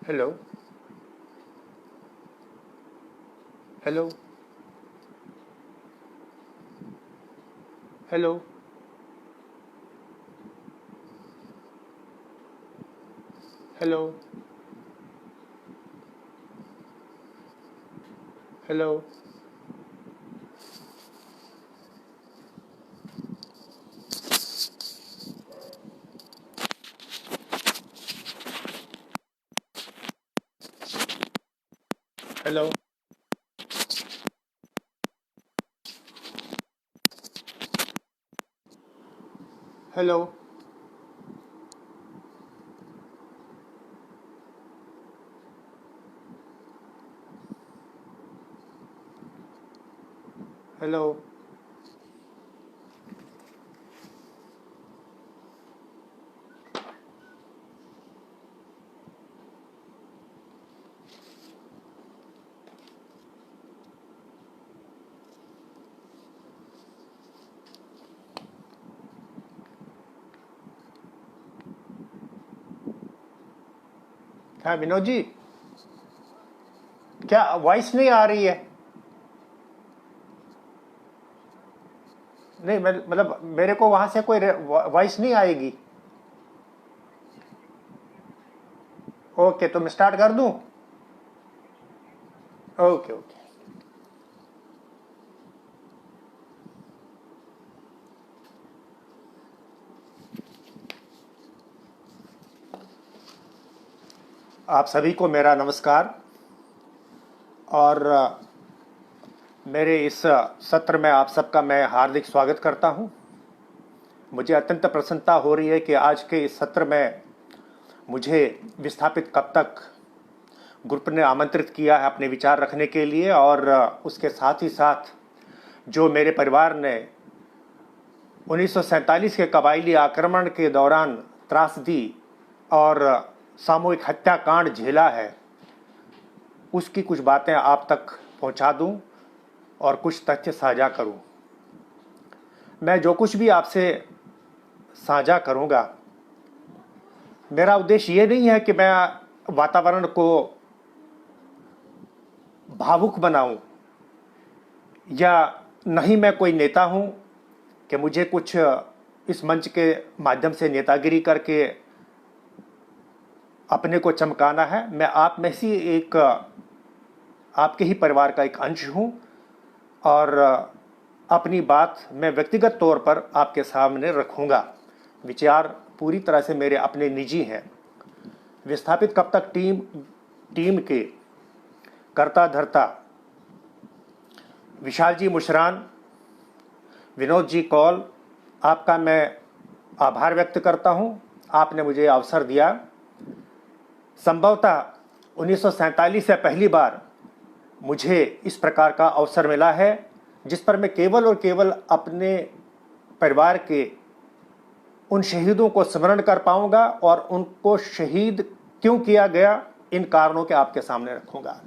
Hello hello hello hello hello hello hello hello हाँ विनोद जी, क्या voice नहीं आ रही है? नहीं मतलब मेरे को वहां से कोई वॉइस नहीं आएगी। ओके, तो मैं स्टार्ट कर दूं? Okay okay. आप सभी को मेरा नमस्कार। और मेरे इस सत्र में आप सबका मैं हार्दिक स्वागत करता हूं। मुझे अत्यंत प्रसन्नता हो रही है कि आज के इस सत्र में मुझे विस्थापित कब तक ग्रुप ने आमंत्रित किया है अपने विचार रखने के लिए। और उसके साथ ही साथ जो मेरे परिवार ने 1947 के कबायली आक्रमण के दौरान त्रासदी और सामूहिक हत्याकांड झेला है, उसकी कुछ बातें आप तक पहुंचा दूं और कुछ तथ्य साझा करूं। मैं जो कुछ भी आपसे साझा करूंगा, मेरा उद्देश्य ये नहीं है कि मैं वातावरण को भावुक बनाऊं, या नहीं मैं कोई नेता हूं कि मुझे कुछ इस मंच के माध्यम से नेतागिरी करके अपने को चमकाना है। मैं आप में से एक, आपके ही परिवार का एक अंश हूं और अपनी बात मैं व्यक्तिगत तौर पर आपके सामने रखूंगा। विचार पूरी तरह से मेरे अपने निजी हैं। विस्थापित कब तक टीम के कर्ता धर्ता विशाल जी मुशरान, विनोद जी कौल, आपका मैं आभार व्यक्त करता हूं। आपने मुझे अवसर दिया। संभवतः 1947 से पहली बार मुझे इस प्रकार का अवसर मिला है जिस पर मैं केवल और केवल अपने परिवार के उन शहीदों को स्मरण कर पाऊंगा और उनको शहीद क्यों किया गया, इन कारणों के आपके सामने रखूंगा।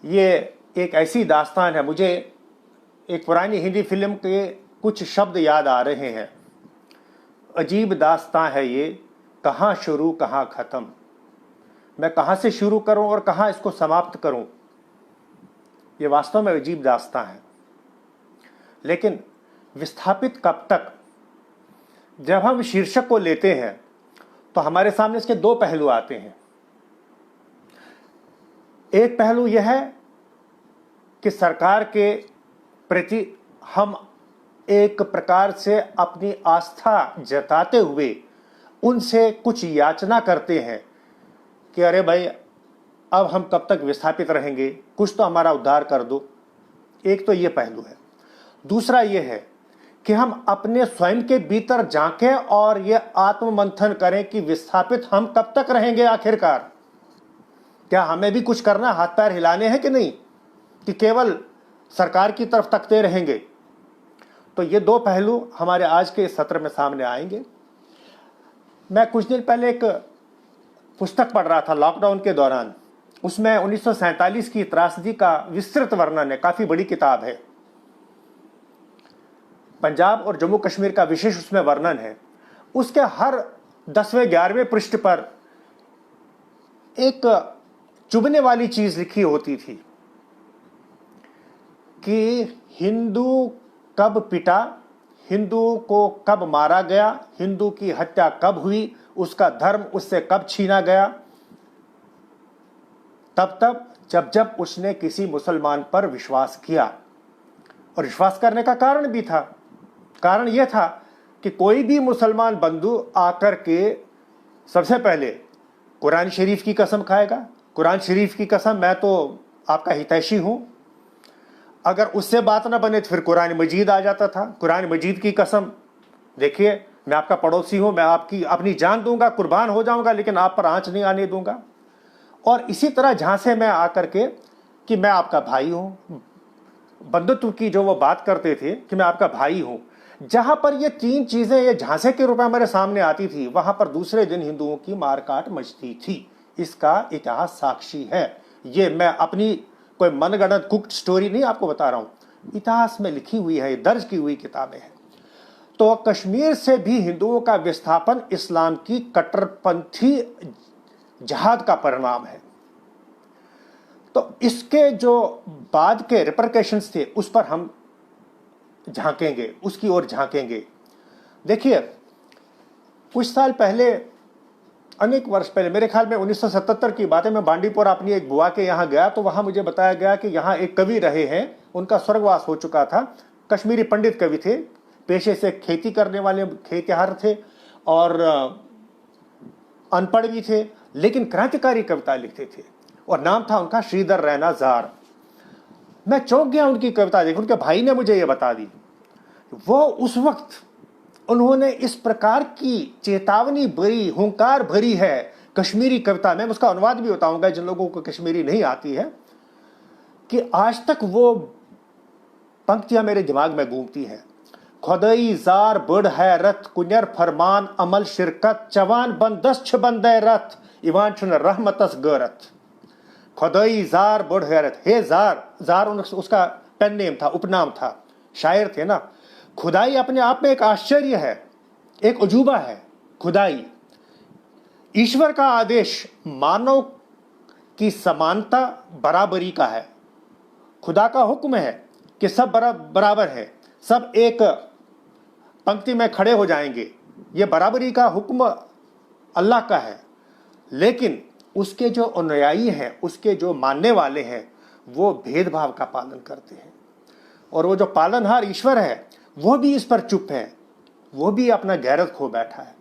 ये एक ऐसी दास्तान है, मुझे एक पुरानी हिंदी फिल्म के कुछ शब्द याद आ रहे हैं। अजीब दास्तां है ये, कहाँ शुरू कहाँ खत्म। मैं कहाँ से शुरू करूं और कहाँ इसको समाप्त करूं, ये वास्तव में अजीब दास्तां है। लेकिन विस्थापित कब तक, जब हम शीर्षक को लेते हैं तो हमारे सामने इसके दो पहलू आते हैं। एक पहलू यह है कि सरकार के प्रति हम एक प्रकार से अपनी आस्था जताते हुए उनसे कुछ याचना करते हैं कि अरे भाई, अब हम कब तक विस्थापित रहेंगे, कुछ तो हमारा उद्धार कर दो। एक तो ये पहलू है। दूसरा ये है कि हम अपने स्वयं के भीतर झांकें और ये आत्ममंथन करें कि विस्थापित हम कब तक रहेंगे आखिरकार। क्या हमें भी कुछ करना, हाथ पैर हिलाने हैं कि नहीं, कि केवल सरकार की तरफ तकते रहेंगे। तो ये दो पहलू हमारे आज के इस सत्र में सामने आएंगे। मैं कुछ दिन पहले एक पुस्तक पढ़ रहा था लॉकडाउन के दौरान। उसमें 1947 की त्रासदी का विस्तृत वर्णन है, काफी बड़ी किताब है। पंजाब और जम्मू कश्मीर का विशेष उसमें वर्णन है। उसके हर 10वें 11वें पृष्ठ पर एक चुभने वाली चीज लिखी होती थी कि हिंदू कब पिटा, हिंदू को कब मारा गया, हिंदू की हत्या कब हुई, उसका धर्म उससे कब छीना गया, तब जब जब उसने किसी मुसलमान पर विश्वास किया। और विश्वास करने का कारण भी था। कारण यह था कि कोई भी मुसलमान बंधु आकर के सबसे पहले कुरान शरीफ की कसम खाएगा। कुरान शरीफ की कसम, मैं तो आपका हितैषी हूं, अगर उससे बात ना बने तो फिर कुरान मजीद आ जाता था। कुरान मजीद की कसम, देखिए मैं आपका पड़ोसी हूं, मैं आपकी अपनी जान दूंगा, कुर्बान हो जाऊंगा, लेकिन आप पर आंच नहीं आने दूंगा। और इसी तरह झांसे में आकर के कि मैं आपका भाई हूं, बंधुत्व की जो वो बात करते थे कि मैं आपका भाई हूं, जहां पर ये तीन चीजें ये झांसे के रूप में हमारे सामने आती थी, वहां पर दूसरे दिन हिंदुओं की मारकाट मचती थी। इसका इतिहास साक्षी है। ये मैं अपनी कोई मनगढ़ंत कुक्ड स्टोरी नहीं आपको बता रहा हूं, इतिहास में लिखी हुई है, दर्ज की हुई किताबें हैं। तो कश्मीर से भी हिंदुओं का विस्थापन इस्लाम की कट्टरपंथी जहाद का परिणाम है। तो इसके जो बाद के रिपरकशंस थे उस पर हम झांकेंगे, उसकी ओर झांकेंगे। देखिए कुछ साल पहले, अनेक वर्ष पहले, मेरे ख्याल में 1977 की बात है, मैं बांडीपुर अपनी एक बुआ के यहाँ गया तो वहां मुझे बताया गया कि यहाँ एक कवि रहे हैं, उनका स्वर्गवास हो चुका था। कश्मीरी पंडित कवि थे, पेशे से खेती करने वाले खेतिहर थे और अनपढ़ भी थे, लेकिन क्रांतिकारी कविता लिखते थे और नाम था उनका श्रीधर रैना जार। मैं चौंक गया उनकी कविता देख, उनके भाई ने मुझे ये बता दी। वो उस वक्त उन्होंने इस प्रकार की चेतावनी भरी, हुंकार भरी है कश्मीरी कविता में, उसका अनुवाद भी बताऊंगा जिन लोगों को कश्मीरी नहीं आती है, कि आज तक वो पंक्तियां मेरे दिमाग में घूमती हैं। खुदाई जार बड़ है रथ, कुन्यर फरमान अमल शिरकत, जवान बंदश्च बंदे रथ, इवान चुन रहमतस गरत। खुदाई जार बड़ है रथ, हे जार, जार उसका पेन नेम था, उपनाम था, शायर थे ना। खुदाई अपने आप में एक आश्चर्य है, एक अजूबा है। खुदाई ईश्वर का आदेश मानव की समानता बराबरी का है। खुदा का हुक्म है कि सब बराबर है, सब एक पंक्ति में खड़े हो जाएंगे। ये बराबरी का हुक्म अल्लाह का है, लेकिन उसके जो अनुयायी हैं, उसके जो मानने वाले हैं, वो भेदभाव का पालन करते हैं। और वो जो पालनहार ईश्वर है वो भी इस पर चुप है, वो भी अपना गैरत खो बैठा है।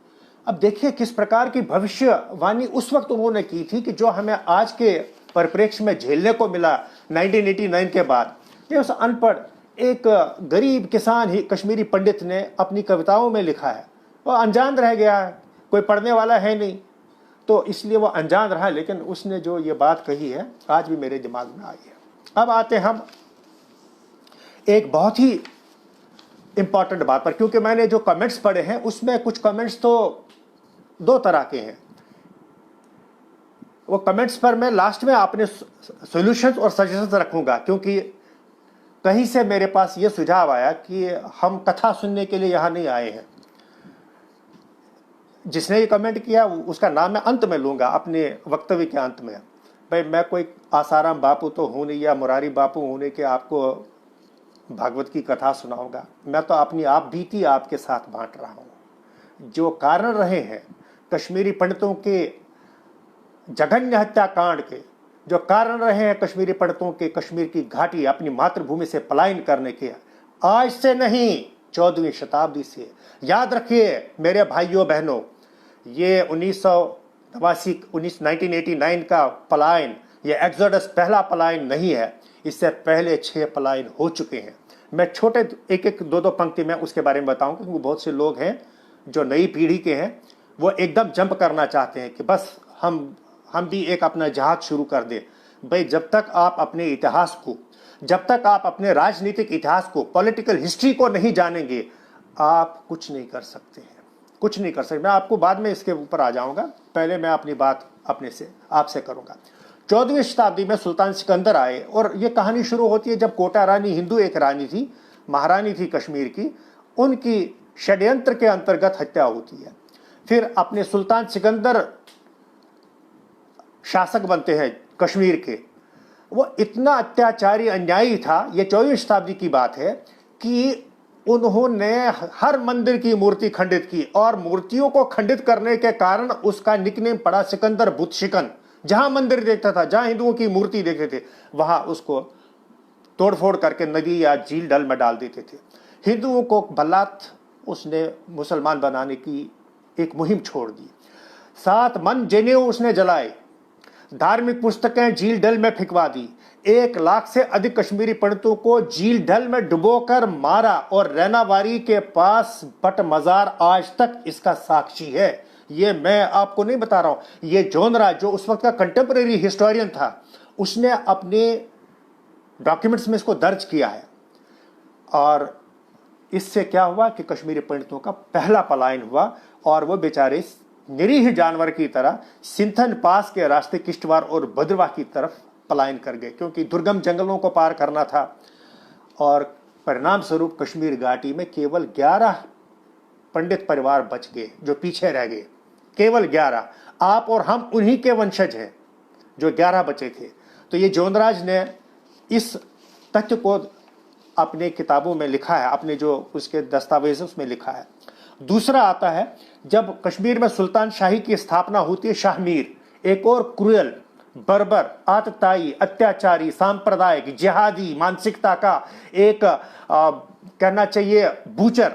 अब देखिए किस प्रकार की भविष्यवाणी उस वक्त उन्होंने की थी कि जो हमें आज के परिप्रेक्ष्य में झेलने को मिला 1989 के बाद। ये उस अनपढ़ एक गरीब किसान ही कश्मीरी पंडित ने अपनी कविताओं में लिखा है। वो अनजान रह गया है, कोई पढ़ने वाला है नहीं, तो इसलिए वो अनजान रहा, लेकिन उसने जो ये बात कही है आज भी मेरे दिमाग में आई है। अब आते हम एक बहुत ही इंपॉर्टेंट बात पर, क्योंकि मैंने जो कमेंट्स पढ़े हैं उसमें कुछ कमेंट्स तो दो तरह के हैं। वो कमेंट्स पर मैं लास्ट में अपने सॉल्यूशंस और सजेशंस रखूंगा, क्योंकि कहीं से मेरे पास ये सुझाव आया कि हम कथा सुनने के लिए यहां नहीं आए हैं। जिसने ये कमेंट किया उसका नाम मैं अंत में लूंगा, अपने वक्तव्य के अंत में। भाई मैं कोई आसाराम बापू तो हूं नहीं, या मुरारी बापू हूं नहीं कि आपको भागवत की कथा सुनाऊंगा। मैं तो अपनी आप बीती आपके साथ बांट रहा हूं। जो कारण रहे हैं कश्मीरी पंडितों के जघन्य हत्याकांड के, जो कारण रहे हैं कश्मीरी पंडितों के कश्मीर की घाटी अपनी मातृभूमि से पलायन करने के, आज से नहीं 14वीं शताब्दी से। याद रखिए मेरे भाइयों बहनों, ये 1989 का पलायन, ये एक्सोडस पहला पलायन नहीं है, इससे पहले 6 पलायन हो चुके हैं। मैं छोटे एक एक दो दो पंक्ति में उसके बारे में बताऊंगा, क्योंकि बहुत से लोग हैं जो नई पीढ़ी के हैं, वो एकदम जंप करना चाहते हैं कि बस हम भी एक अपना जहाज शुरू कर दे। भाई जब तक आप अपने इतिहास को, जब तक आप अपने राजनीतिक इतिहास को, पॉलिटिकल हिस्ट्री को नहीं जानेंगे, आप कुछ नहीं कर सकते हैं, कुछ नहीं कर सकते। मैं आपको बाद में इसके ऊपर आ जाऊंगा, पहले मैं अपनी बात अपने से आपसे करूंगा। 14वीं शताब्दी में सुल्तान सिकंदर आए और ये कहानी शुरू होती है जब कोटा रानी, हिंदू एक रानी थी, महारानी थी कश्मीर की, उनकी षड्यंत्र के अंतर्गत हत्या होती है। फिर अपने सुल्तान सिकंदर शासक बनते हैं कश्मीर के, वो इतना अत्याचारी अन्यायी था, ये 14वीं शताब्दी की बात है, कि उन्होंने हर मंदिर की मूर्ति खंडित की और मूर्तियों को खंडित करने के कारण उसका निकनेम पड़ा सिकंदर बुत शिकन। जहां मंदिर देखता था, जहां हिंदुओं की मूर्ति देखते थे, वहां उसको तोड़फोड़ करके नदी या झील डल में डाल देते थे। हिंदुओं को बलात् उसने मुसलमान बनाने की एक मुहिम छोड़ दी। 7 मन जनेऊ उसने जलाए, धार्मिक पुस्तकें झील डल में फेंकवा दी, 1 लाख से अधिक कश्मीरी पंडितों को झील डल में डुबोकर मारा, और रैनावारी के पास बट मजार आज तक इसका साक्षी है। ये मैं आपको नहीं बता रहा हूं, ये जॉन राज जो उस वक्त का कंटेम्परेरी हिस्टोरियन था, उसने अपने डॉक्यूमेंट्स में इसको दर्ज किया है। और इससे क्या हुआ कि कश्मीरी पंडितों का पहला पलायन हुआ, और वो बेचारे निरीह जानवर की तरह सिंथन पास के रास्ते किश्तवाड़ और भद्रवाह की तरफ पलायन कर गए, क्योंकि दुर्गम जंगलों को पार करना था। और परिणाम स्वरूप कश्मीर घाटी में केवल 11 पंडित परिवार बच गए जो पीछे रह गए, केवल 11। आप और हम उन्हीं के वंशज हैं जो 11 बचे थे। तो ये जोनराज ने इस तथ्य को अपने किताबों में लिखा है, अपने जो उसके दस्तावेज उसमें लिखा है। दूसरा आता है जब कश्मीर में सुल्तान शाही की स्थापना होती है। शाहमीर एक और क्रूएल, बर्बर, आतताई, अत्याचारी, सांप्रदायिक, जिहादी मानसिकता का एक कहना चाहिए बूचर,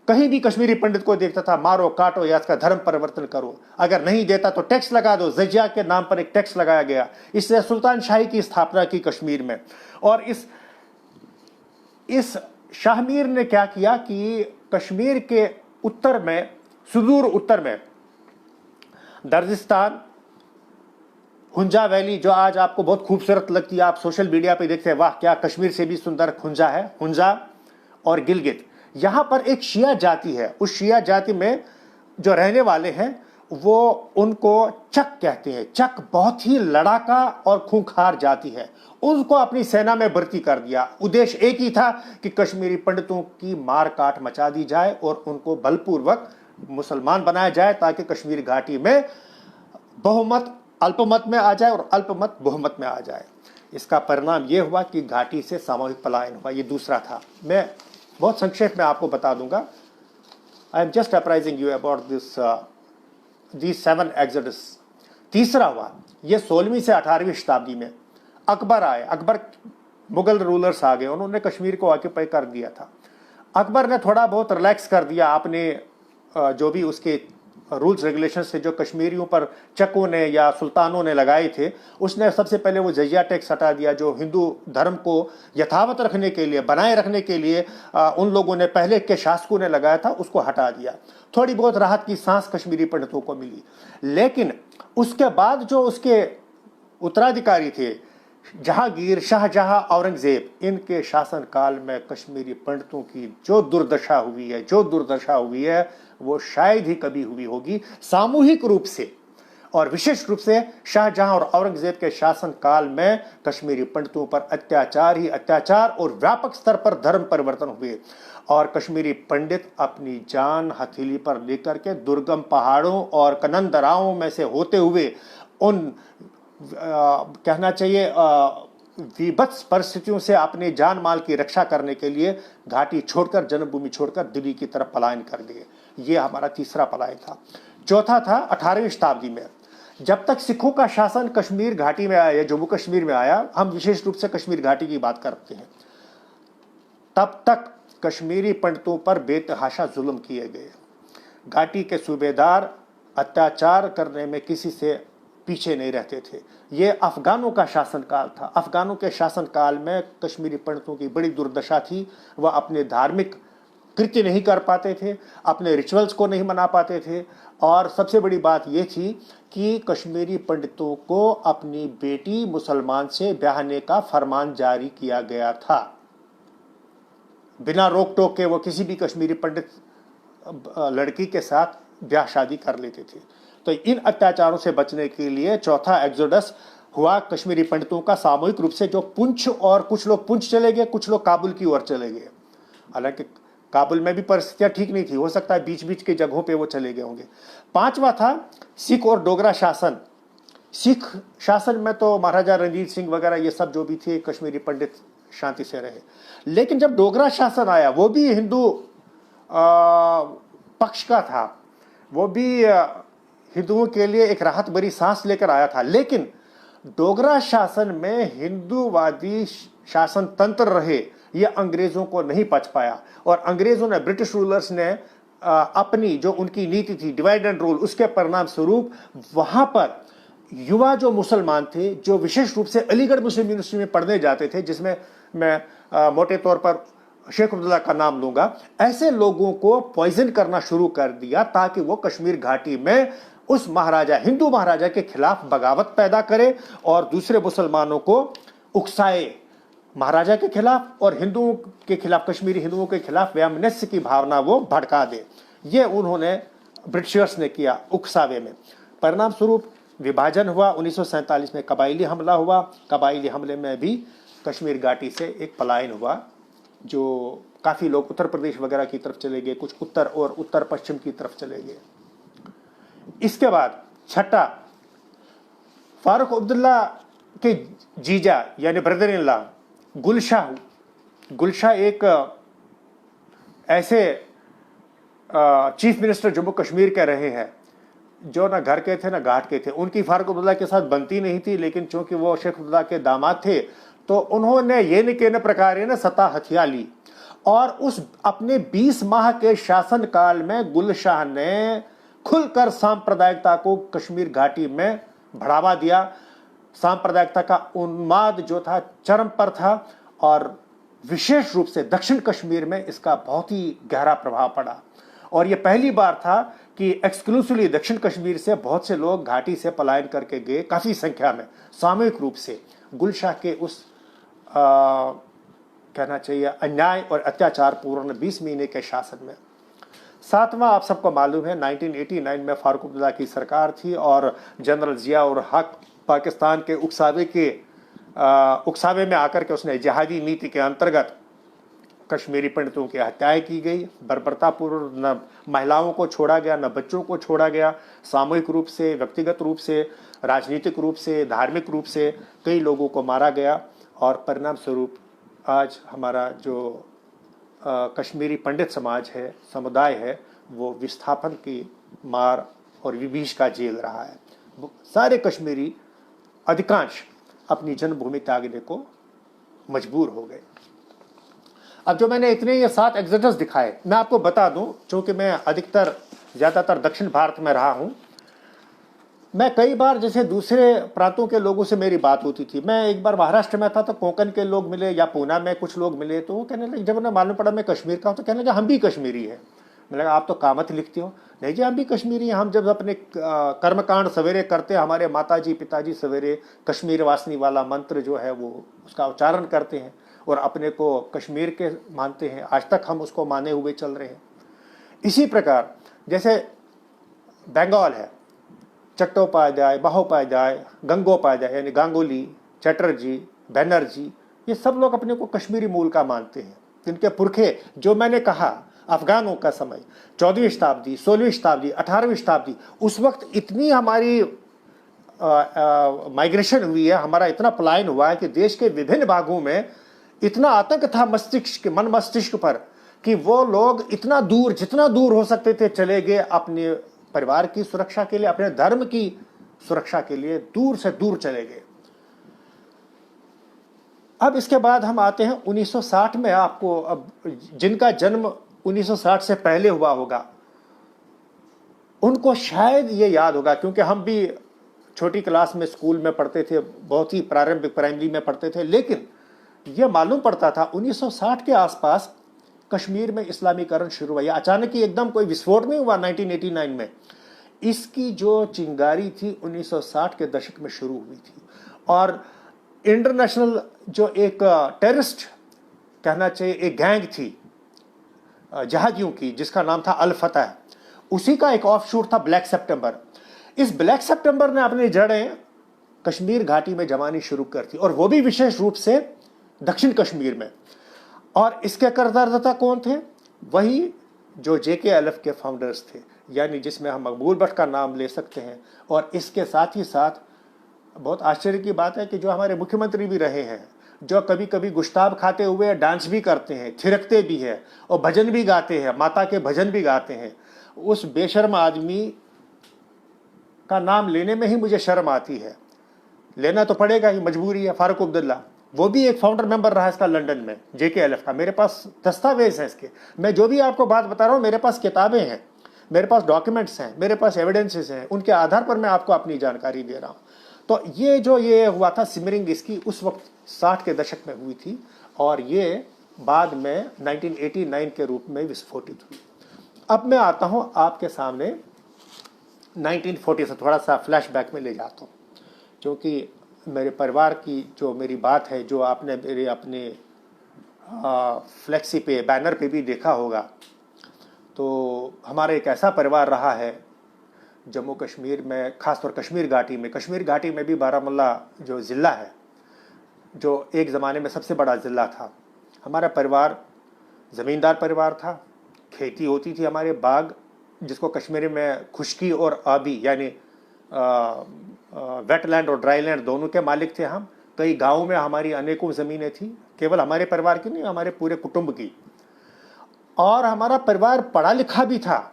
कहीं भी कश्मीरी पंडित को देखता था, मारो काटो या इसका धर्म परिवर्तन करो, अगर नहीं देता तो टैक्स लगा दो। जजिया के नाम पर एक टैक्स लगाया गया। इससे सुल्तान शाही की स्थापना की कश्मीर में। और इस शाहमीर ने क्या किया कि कश्मीर के उत्तर में, सुदूर उत्तर में दर्जिस्तान, हुंजा वैली जो आज आपको बहुत खूबसूरत लगती है, आप सोशल मीडिया पे देखते हैं, वाह क्या कश्मीर से भी सुंदर हुंजा है, हुंजा और गिलगित। यहां पर एक शिया जाति है, उस शिया जाति में जो रहने वाले हैं वो उनको चक कहते हैं। चक बहुत ही लड़ाका और खूंखार जाति है। उनको अपनी सेना में भर्ती कर दिया। उद्देश्य एक ही था कि कश्मीरी पंडितों की मार काट मचा दी जाए और उनको बलपूर्वक मुसलमान बनाया जाए, ताकि कश्मीर घाटी में बहुमत अल्पमत में आ जाए और अल्पमत बहुमत में आ जाए। इसका परिणाम यह हुआ कि घाटी से सामूहिक पलायन हुआ। ये दूसरा था। मैं बहुत संक्षेप में आपको बता दूंगा। I am just apprising you about this 7 exodus. तीसरा हुआ ये 16वीं से 18वीं शताब्दी में अकबर आए। अकबर, मुगल रूलर्स आ गए, उन्होंने कश्मीर को ऑक्यूपाई कर दिया था। अकबर ने थोड़ा बहुत रिलैक्स कर दिया आपने जो भी उसके रूल्स रेगुलेशन से जो कश्मीरियों पर चकों ने या सुल्तानों ने लगाए थे। उसने सबसे पहले वो जजिया टैक्स हटा दिया, जो हिंदू धर्म को यथावत रखने के लिए, बनाए रखने के लिए उन लोगों ने, पहले के शासकों ने लगाया था, उसको हटा दिया। थोड़ी बहुत राहत की सांस कश्मीरी पंडितों को मिली। लेकिन उसके बाद जो उसके उत्तराधिकारी थे, जहांगीर, शाहजहां, औरंगजेब, इनके शासनकाल में कश्मीरी पंडितों की जो दुर्दशा हुई है वो शायद ही कभी हुई होगी सामूहिक रूप से। और विशेष रूप से शाहजहां और औरंगजेब के शासनकाल में कश्मीरी पंडितों पर अत्याचार ही अत्याचार और व्यापक स्तर पर धर्म परिवर्तन हुए। और कश्मीरी पंडित अपनी जान हथेली पर लेकर के दुर्गम पहाड़ों और कनंदराओं में से होते हुए उन कहना चाहिए विभत्स परिस्थितियों से अपने जान माल की रक्षा करने के लिए घाटी छोड़कर, जन्मभूमि छोड़कर दिल्ली की तरफ पलायन कर दिए। ये हमारा तीसरा पलायन था। चौथा था 18वीं शताब्दी में, जब तक सिखों का शासन कश्मीर घाटी में आया, जम्मू कश्मीर में आया, हम विशेष रूप से कश्मीर घाटी की बात करते हैं, तब तक कश्मीरी पंडितों पर बेतहाशा जुल्म किए गए। घाटी के सूबेदार अत्याचार करने में किसी से पीछे नहीं रहते थे। ये अफगानों का शासनकाल था। अफगानों के शासनकाल में कश्मीरी पंडितों की बड़ी दुर्दशा थी। वह अपने धार्मिक कृत्य नहीं कर पाते थे, अपने रिचुअल्स को नहीं मना पाते थे। और सबसे बड़ी बात यह थी कि कश्मीरी पंडितों को अपनी बेटी मुसलमान से ब्याहने का फरमान जारी किया गया था। बिना रोक टोक के वो किसी भी कश्मीरी पंडित लड़की के साथ ब्याह शादी कर लेते थे। तो इन अत्याचारों से बचने के लिए चौथा एक्सोडस हुआ कश्मीरी पंडितों का सामूहिक रूप से, जो पुंछ, और कुछ लोग पुंछ चले गए, कुछ लोग काबुल की ओर चले गए। हालांकि काबुल में भी परिस्थितियां ठीक नहीं थी, हो सकता है बीच बीच की जगहों पे वो चले गए होंगे। पांचवा था सिख और डोगरा शासन। सिख शासन में तो महाराजा रणजीत सिंह वगैरह ये सब जो भी थे कश्मीरी पंडित शांति से रहे, लेकिन जब डोगरा शासन आया वो भी हिंदू पक्ष का था, वो भी हिंदुओं के लिए एक राहत भरी सांस लेकर आया था। लेकिन डोगरा शासन में हिंदूवादी शासन तंत्र रहे, ये अंग्रेजों को नहीं पच पाया और अंग्रेजों ने, ब्रिटिश रूलर्स ने अपनी जो उनकी नीति थी डिवाइड एंड रूल, उसके परिणाम स्वरूप वहां पर युवा जो मुसलमान थे, जो विशेष रूप से अलीगढ़ मुस्लिम यूनिवर्सिटी में पढ़ने जाते थे, जिसमें मैं मोटे तौर पर शेख अब्दुल्ला का नाम लूंगा, ऐसे लोगों को पॉइजन करना शुरू कर दिया ताकि वो कश्मीर घाटी में उस महाराजा, हिंदू महाराजा के खिलाफ बगावत पैदा करे और दूसरे मुसलमानों को उकसाए महाराजा के खिलाफ और हिंदुओं के खिलाफ, कश्मीरी हिंदुओं के खिलाफ वैमनस्य की भावना वो भड़का दे। ये उन्होंने, ब्रिटिशर्स ने किया उकसावे में। परिणाम स्वरूप विभाजन हुआ, 1947 में कबायली हमला हुआ। कबायली हमले में भी कश्मीर घाटी से एक पलायन हुआ, जो काफ़ी लोग उत्तर प्रदेश वगैरह की तरफ चले गए, कुछ उत्तर और उत्तर पश्चिम की तरफ चले गए। इसके बाद छठा, फारूक अब्दुल्ला के जीजा यानी ब्रदर इन लॉ गुलशाह एक ऐसे चीफ मिनिस्टर जम्मू कश्मीर के रहे हैं जो ना घर के थे ना घाट के थे। उनकी फारूक अब्दुल्ला के साथ बनती नहीं थी, लेकिन चूंकि वो शेख अब्दुल्ला के दामाद थे तो उन्होंने ये न के न प्रकार ने सत्ता हथिया ली और उस अपने 20 माह के शासन काल में गुलशाह ने खुलकर सांप्रदायिकता को कश्मीर घाटी में बढ़ावा दिया। सांप्रदायिकता का उन्माद जो था चरम पर था और विशेष रूप से दक्षिण कश्मीर में इसका बहुत ही गहरा प्रभाव पड़ा। और यह पहली बार था कि एक्सक्लूसिवली दक्षिण कश्मीर से बहुत से लोग घाटी से पलायन करके गए, काफी संख्या में, सामूहिक रूप से गुलशाह के उस कहना चाहिए अन्याय और अत्याचार पूर्ण 20 महीने के शासन में। सातवां, आप सबको मालूम है 1989 में फारूक अब्दुल्ला की सरकार थी और जनरल जिया उर हक पाकिस्तान के उकसावे में आकर के उसने जिहादी नीति के अंतर्गत कश्मीरी पंडितों की हत्याएं की गई। बर्बरतापूर्व न महिलाओं को छोड़ा गया, न बच्चों को छोड़ा गया। सामूहिक रूप से, व्यक्तिगत रूप से, राजनीतिक रूप से, धार्मिक रूप से कई लोगों को मारा गया और परिणाम स्वरूप आज हमारा जो कश्मीरी पंडित समाज है, समुदाय है, वो विस्थापन की मार और विभीष का झेल रहा है। सारे कश्मीरी अधिकांश अपनी जन्मभूमि त्यागने को मजबूर हो गए। अब जो मैंने इतने ये 7 एग्जोडस दिखाए, मैं आपको बता दूं, चूंकि मैं ज़्यादातर दक्षिण भारत में रहा हूं, मैं कई बार जैसे दूसरे प्रांतों के लोगों से मेरी बात होती थी। मैं एक बार महाराष्ट्र में था तो कोंकण के लोग मिले या पूना में कुछ लोग मिले, तो वो कहने लगे, जब उन्हें मालूम पड़ा मैं कश्मीर का हूँ तो कहने लगे हम भी कश्मीरी है। मैंने कहा आप तो कामत लिखते हो। नहीं जी, हम भी कश्मीरी हैं। हम जब अपने कर्मकांड सवेरे करते, हमारे माताजी पिताजी सवेरे कश्मीर वासनी वाला मंत्र जो है वो उसका उच्चारण करते हैं और अपने को कश्मीर के मानते हैं। आज तक हम उसको माने हुए चल रहे हैं। इसी प्रकार जैसे बंगाल है, चट्टोपाध्याय, बहोपाध्याय, गंगोपाध्याय यानी गांगुली, चटर्जी, बनर्जी, ये सब लोग अपने को कश्मीरी मूल का मानते हैं। इनके पुरखे, जो मैंने कहा अफगानों का समय, 14वीं शताब्दी, 16वीं शताब्दी, 18वीं शताब्दी, उस वक्त इतनी हमारी माइग्रेशन हुई है, हमारा इतना पलायन हुआ है कि देश के विभिन्न भागों में इतना आतंक था मन मस्तिष्क पर कि वो लोग इतना दूर, जितना दूर हो सकते थे चले गए, अपने परिवार की सुरक्षा के लिए, अपने धर्म की सुरक्षा के लिए दूर से दूर चले गए। अब इसके बाद हम आते हैं 1960 में। आपको अब जिनका जन्म 1960 से पहले हुआ होगा उनको शायद ये याद होगा, क्योंकि हम भी छोटी क्लास में स्कूल में पढ़ते थे, बहुत ही प्रारंभिक प्राइमरी में पढ़ते थे, लेकिन यह मालूम पड़ता था 1960 के आसपास कश्मीर में इस्लामीकरण शुरू हुआ। अचानक ही एकदम कोई विस्फोट नहीं हुआ 1989 में। इसकी जो चिंगारी थी 1960 के दशक में शुरू हुई थी और इंटरनेशनल जो एक टेररिस्ट कहना चाहिए, एक गैंग थी जहादियों की, जिसका नाम था अल फतह, उसी का एक ऑफशूट था ब्लैक सितंबर। इस ब्लैक सितंबर ने अपनी जड़ें कश्मीर घाटी में जमानी शुरू कर दी और वो भी विशेष रूप से दक्षिण कश्मीर में। और इसके करदाता कौन थे? वही जो JKLF के फाउंडर्स थे, यानी जिसमें हम मकबूल भट्ट का नाम ले सकते हैं और इसके साथ ही साथ बहुत आश्चर्य की बात है कि जो हमारे मुख्यमंत्री भी रहे हैं, जो कभी कभी गुश्ताब खाते हुए डांस भी करते हैं, थिरकते भी हैं और भजन भी गाते हैं, माता के भजन भी गाते हैं, उस बेशर्म आदमी का नाम लेने में ही मुझे शर्म आती है। लेना तो पड़ेगा ही, मजबूरी है। फारूक अब्दुल्ला, वो भी एक फाउंडर मेंबर रहा इसका लंदन में, JKLF का। मेरे पास दस्तावेज हैं इसके। मैं जो भी आपको बात बता रहा हूँ, मेरे पास किताबें हैं, मेरे पास डॉक्यूमेंट्स हैं, मेरे पास एविडेंसेस हैं, उनके आधार पर मैं आपको अपनी जानकारी दे रहा हूँ। तो ये हुआ था सिमरिंग, इसकी उस वक्त 60 के दशक में हुई थी और ये बाद में 1989 के रूप में विस्फोटित हुई। अब मैं आता हूँ आपके सामने 1940 से, थोड़ा सा फ्लैशबैक में ले जाता हूँ, क्योंकि मेरे परिवार की जो मेरी बात है, जो आपने मेरे अपने फ्लेक्सी पे, बैनर पे भी देखा होगा, तो हमारा एक ऐसा परिवार रहा है जम्मू कश्मीर में, ख़ासतौर कश्मीर घाटी में भी बारामुल्ला जो ज़िला है, जो एक ज़माने में सबसे बड़ा ज़िला था। हमारा परिवार ज़मींदार परिवार था, खेती होती थी, हमारे बाग, जिसको कश्मीरी में खुश्की और आबी यानी वेटलैंड और ड्राई लैंड दोनों के मालिक थे हम। कई गाँव में हमारी अनेकों ज़मीनें थी, केवल हमारे परिवार की नहीं, हमारे पूरे कुटुंब की। और हमारा परिवार पढ़ा लिखा भी था।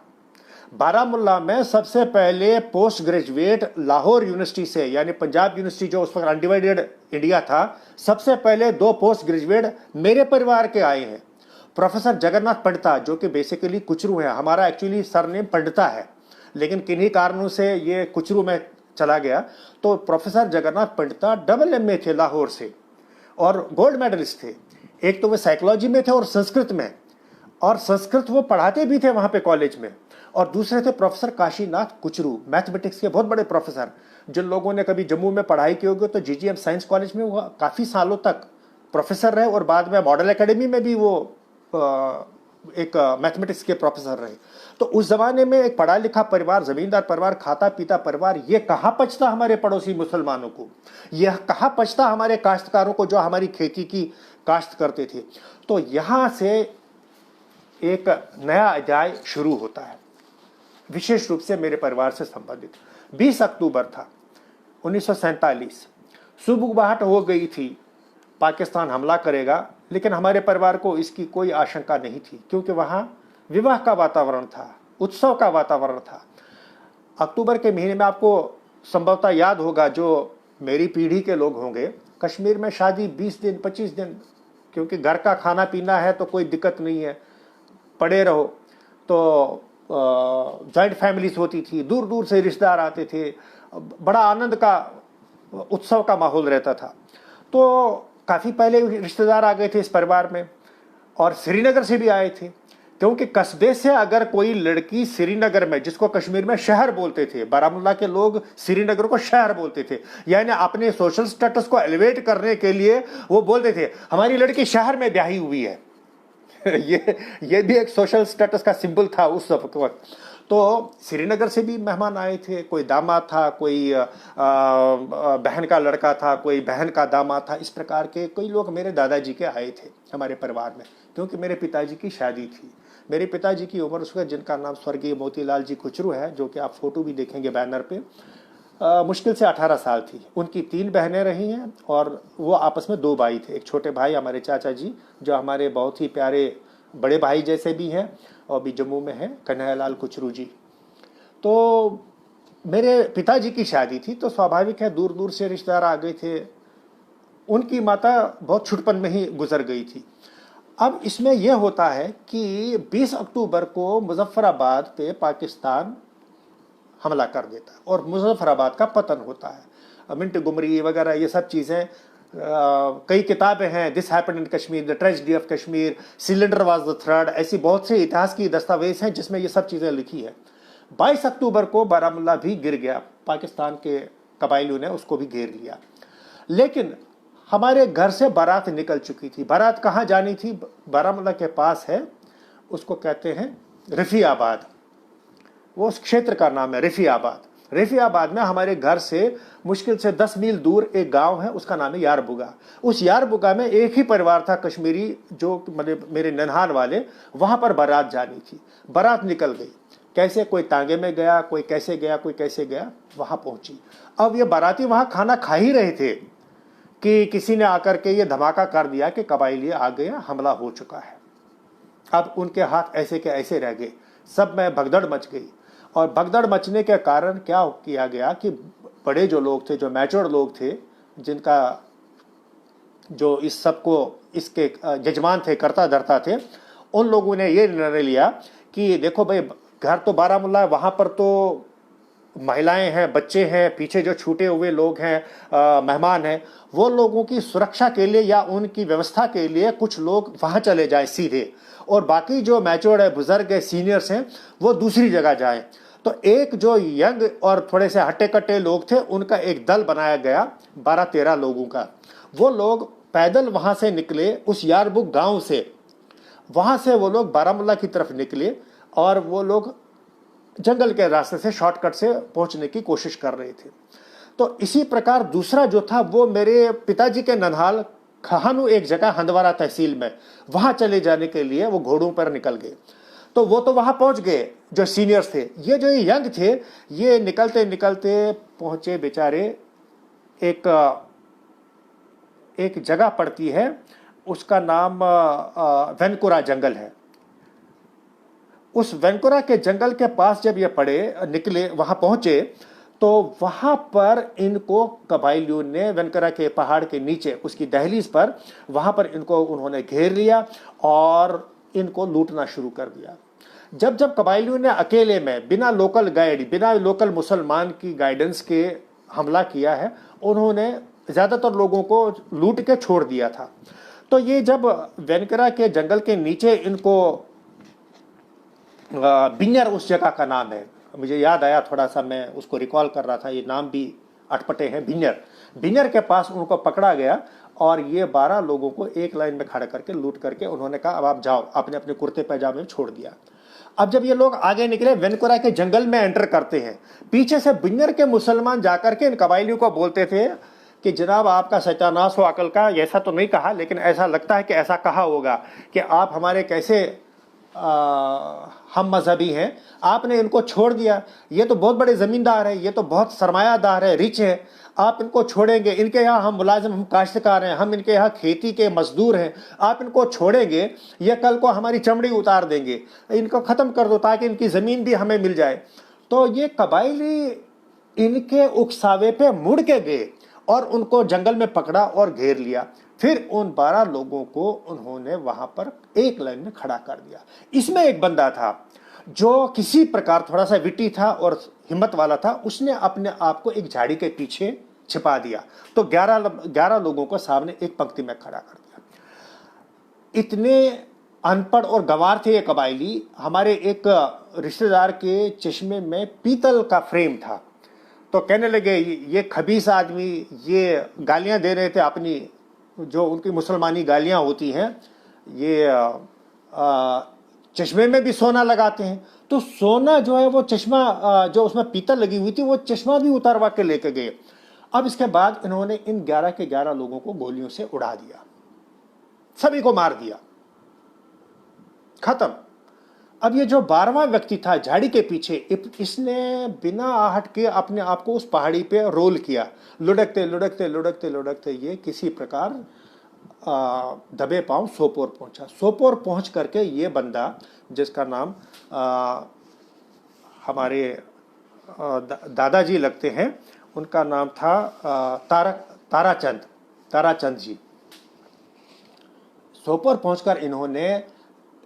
बारामुल्ला में सबसे पहले पोस्ट ग्रेजुएट लाहौर यूनिवर्सिटी से, यानी पंजाब यूनिवर्सिटी जो उस वक्त अनडिवाइडेड इंडिया था, सबसे पहले 2 पोस्ट ग्रेजुएट मेरे परिवार के आए हैं। प्रोफेसर जगन्नाथ पंडिता, जो कि बेसिकली कुचरू है, हमारा एक्चुअली सरनेम पंडिता है, लेकिन किन्हीं कारणों से ये कुचरू में चला गया। तो प्रोफेसर जगन्नाथ पंडिता MA थे लाहौर से और गोल्ड मेडलिस्ट थे। एक तो वे साइकोलॉजी में थे और संस्कृत में, और संस्कृत वो पढ़ाते भी थे वहाँ पे कॉलेज में। और दूसरे थे प्रोफेसर काशीनाथ कुचरू, मैथमेटिक्स के बहुत बड़े प्रोफेसर। जिन लोगों ने कभी जम्मू में पढ़ाई की होगी तो GGM साइंस कॉलेज में वो काफ़ी सालों तक प्रोफेसर रहे और बाद में मॉडल एकेडमी में भी वो एक मैथमेटिक्स के प्रोफेसर रहे। तो उस जमाने में एक पढ़ा लिखा परिवार, जमींदार परिवार, खाता पीता परिवार, ये कहाँ पचता हमारे पड़ोसी मुसलमानों को, यह कहाँ पचता हमारे काश्तकारों को जो हमारी खेती की काश्त करते थे। तो यहाँ से एक नया अध्याय शुरू होता है, विशेष रूप से मेरे परिवार से संबंधित। 20 अक्टूबर था 1947, सुबुगाहट हो गई थी, पाकिस्तान हमला करेगा, लेकिन हमारे परिवार को इसकी कोई आशंका नहीं थी, क्योंकि वहाँ विवाह का वातावरण था, उत्सव का वातावरण था। अक्टूबर के महीने में आपको संभवतः याद होगा, जो मेरी पीढ़ी के लोग होंगे, कश्मीर में शादी 20 दिन 25 दिन, क्योंकि घर का खाना पीना है तो कोई दिक्कत नहीं है, पड़े रहो। तो जॉइंट फैमिलीज होती थी, दूर दूर से रिश्तेदार आते थे, बड़ा आनंद का, उत्सव का माहौल रहता था। तो काफ़ी पहले रिश्तेदार आ गए थे इस परिवार में, और श्रीनगर से भी आए थे, क्योंकि कस्बे से अगर कोई लड़की श्रीनगर में, जिसको कश्मीर में शहर बोलते थे, बारामुल्ला के लोग श्रीनगर को शहर बोलते थे, यानी अपने सोशल स्टेटस को एलिवेट करने के लिए वो बोलते थे हमारी लड़की शहर में ब्याही हुई है। ये भी एक सोशल स्टेटस का सिंबल था उस वक्त। तो श्रीनगर से भी मेहमान आए थे, कोई दामाद था, कोई बहन का लड़का था, कोई बहन का दामाद था, इस प्रकार के कई लोग मेरे दादाजी के आए थे हमारे परिवार में, क्योंकि मेरे पिताजी की शादी थी। मेरे पिताजी की उम्र उस वक्त, जिनका नाम स्वर्गीय मोतीलाल जी कुचरू है, जो कि आप फोटो भी देखेंगे बैनर पे, मुश्किल से 18 साल थी। उनकी 3 बहनें रही हैं और वो आपस में 2 भाई थे। एक छोटे भाई हमारे चाचा जी, जो हमारे बहुत ही प्यारे बड़े भाई जैसे भी हैं, और भी जम्मू में है, कन्हैयालाल कुचरू जी। तो मेरे पिताजी की शादी थी, तो स्वाभाविक है दूर दूर से रिश्तेदार आ गए थे। उनकी माता बहुत छुटपन में ही गुजर गई थी। अब इसमें यह होता है कि 20 अक्टूबर को मुजफ्फराबाद पे पाकिस्तान हमला कर देता है और मुजफ्फराबाद का पतन होता है। मिंट गुमरी वगैरह ये सब चीज़ें, कई किताबें हैं, this happened in Kashmir, the tragedy of Kashmir, cylinder was the thread, ऐसी बहुत से इतिहास की दस्तावेज हैं जिसमें ये सब चीज़ें लिखी है। 22 अक्टूबर को बारामुल्ला भी गिर गया, पाकिस्तान के कबायलियों ने उसको भी घेर लिया। लेकिन हमारे घर से बारात निकल चुकी थी। बारात कहाँ जानी थी? बारामुल्ला के पास है, उसको कहते हैं रफ़ियाबाद, वो उस क्षेत्र का नाम है रफ़ियाबाद। रफ़ियाबाद में हमारे घर से मुश्किल से 10 मील दूर एक गांव है, उसका नाम है यारबुगा। उस यारबुगा में एक ही परिवार था कश्मीरी, जो मतलब मेरे ननहाल वाले, वहां पर बारात जानी थी। बारात निकल गई। कैसे कोई तांगे में गया, कोई कैसे गया, कोई कैसे गया, वहां पहुंची। अब ये बाराती वहां खाना खा ही रहे थे कि किसी ने आकर के ये धमाका कर दिया कि कबायली आ गए, हमला हो चुका है। अब उनके हाथ ऐसे के ऐसे रह गए, सब में भगदड़ मच गई। और भगदड़ मचने के कारण क्या किया गया कि बड़े जो लोग थे, जो मैच्योर लोग थे, जिनका जो इस सब को इसके जजमान थे, कर्ता धर्ता थे, उन लोगों ने ये निर्णय लिया कि देखो भाई, घर तो बारामूला है, वहां पर तो महिलाएं हैं, बच्चे हैं, पीछे जो छूटे हुए लोग हैं, मेहमान हैं, वो लोगों की सुरक्षा के लिए या उनकी व्यवस्था के लिए कुछ लोग वहां चले जाएं सीधे, और बाकी जो मैच्योर्ड है, बुजुर्ग है, सीनियर्स हैं, वो दूसरी जगह जाएं। तो एक जो यंग और थोड़े से हट्टे कट्टे लोग थे, उनका एक दल बनाया गया 12-13 लोगों का। वो लोग पैदल वहां से निकले, उस यारबुक गांव से, वहां से वो लोग बारामूला की तरफ निकले और वो लोग जंगल के रास्ते से, शॉर्टकट से पहुंचने की कोशिश कर रहे थे। तो इसी प्रकार दूसरा जो था, वो मेरे पिताजी के ननहाल खानू एक जगह हंदवारा तहसील में, वहां चले जाने के लिए वो घोड़ों पर निकल गए। तो वो तो वहां पहुंच गए जो सीनियर्स थे। ये जो यंग थे, ये निकलते निकलते पहुंचे बेचारे एक जगह पड़ती है, उसका नाम वेनकुरा जंगल है। उस वेनकुरा के जंगल के पास जब ये निकले, वहां पहुंचे, तो वहां पर इनको कबायलियों ने वेनकुरा के पहाड़ के नीचे, उसकी दहलीज पर, वहां पर इनको उन्होंने घेर लिया और इनको लूटना शुरू कर दिया। जब जब कबायलियों ने अकेले में, बिना लोकल गाइड, बिना लोकल मुसलमान की गाइडेंस के हमला किया है, उन्होंने ज्यादातर लोगों को लूट के छोड़ दिया था। तो ये जब वेनकुरा के जंगल के नीचे इनको, बिन्यर उस जगह का नाम है, मुझे याद आया, थोड़ा सा मैं उसको रिकॉल कर रहा था, ये नाम भी अटपटे हैं, बिन्यर के पास उनको पकड़ा गया और ये 12 लोगों को एक लाइन में खड़ा करके लूट करके उन्होंने कहा अब आप जाओ, अपने अपने कुर्ते पैजामे में छोड़ दिया। अब जब ये लोग आगे निकले, वेनकुरा के जंगल में एंटर करते हैं, पीछे से बिन्यर के मुसलमान जाकर के इन कबायलियों को बोलते थे कि जनाब आपका सत्यानाश हो अकल का। ऐसा तो नहीं कहा, लेकिन ऐसा लगता है कि ऐसा कहा होगा कि आप हमारे कैसे हम मजहबी हैं, आपने इनको छोड़ दिया, ये तो बहुत बड़े जमींदार है, ये तो बहुत सरमायादार है, रिच है, आप इनको छोड़ेंगे, इनके यहाँ हम मुलाजिम, हम काश्तकार हैं, हम इनके यहाँ खेती के मजदूर हैं, आप इनको छोड़ेंगे, ये कल को हमारी चमड़ी उतार देंगे, इनको ख़त्म कर दो ताकि इनकी ज़मीन भी हमें मिल जाए। तो ये कबायली इनके उकसावे पे मुड़ के गए और उनको जंगल में पकड़ा और घेर लिया। फिर उन 12 लोगों को उन्होंने वहां पर एक लाइन में खड़ा कर दिया। इसमें एक बंदा था जो किसी प्रकार थोड़ा सा विटी था और हिम्मत वाला था, उसने अपने आप को एक झाड़ी के पीछे छिपा दिया। तो 11 लोगों को सामने एक पंक्ति में खड़ा कर दिया। इतने अनपढ़ और गंवार थे ये कबायली। हमारे एक रिश्तेदार के चश्मे में पीतल का फ्रेम था, तो कहने लगे ये खबीस आदमी, ये गालियां दे रहे थे अपनी, जो उनकी मुसलमानी गालियां होती हैं, ये चश्मे में भी सोना लगाते हैं। तो सोना जो है वो चश्मा, जो उसमें पीतल लगी हुई थी, वो चश्मा भी उतारवा के लेके गए। अब इसके बाद इन्होंने इन 11 के 11 लोगों को गोलियों से उड़ा दिया, सभी को मार दिया, खत्म। अब ये जो 12वां व्यक्ति था झाड़ी के पीछे, इसने बिना आहट के अपने आप को उस पहाड़ी पे रोल किया। लुढ़कते लुढ़कते लुढ़कते लुढ़कते ये किसी प्रकार दबे पांव सोपोर पहुंचा। सोपोर पहुंच करके ये बंदा, जिसका नाम हमारे दादाजी लगते हैं, उनका नाम था ताराचंद जी। सोपोर पहुंचकर इन्होंने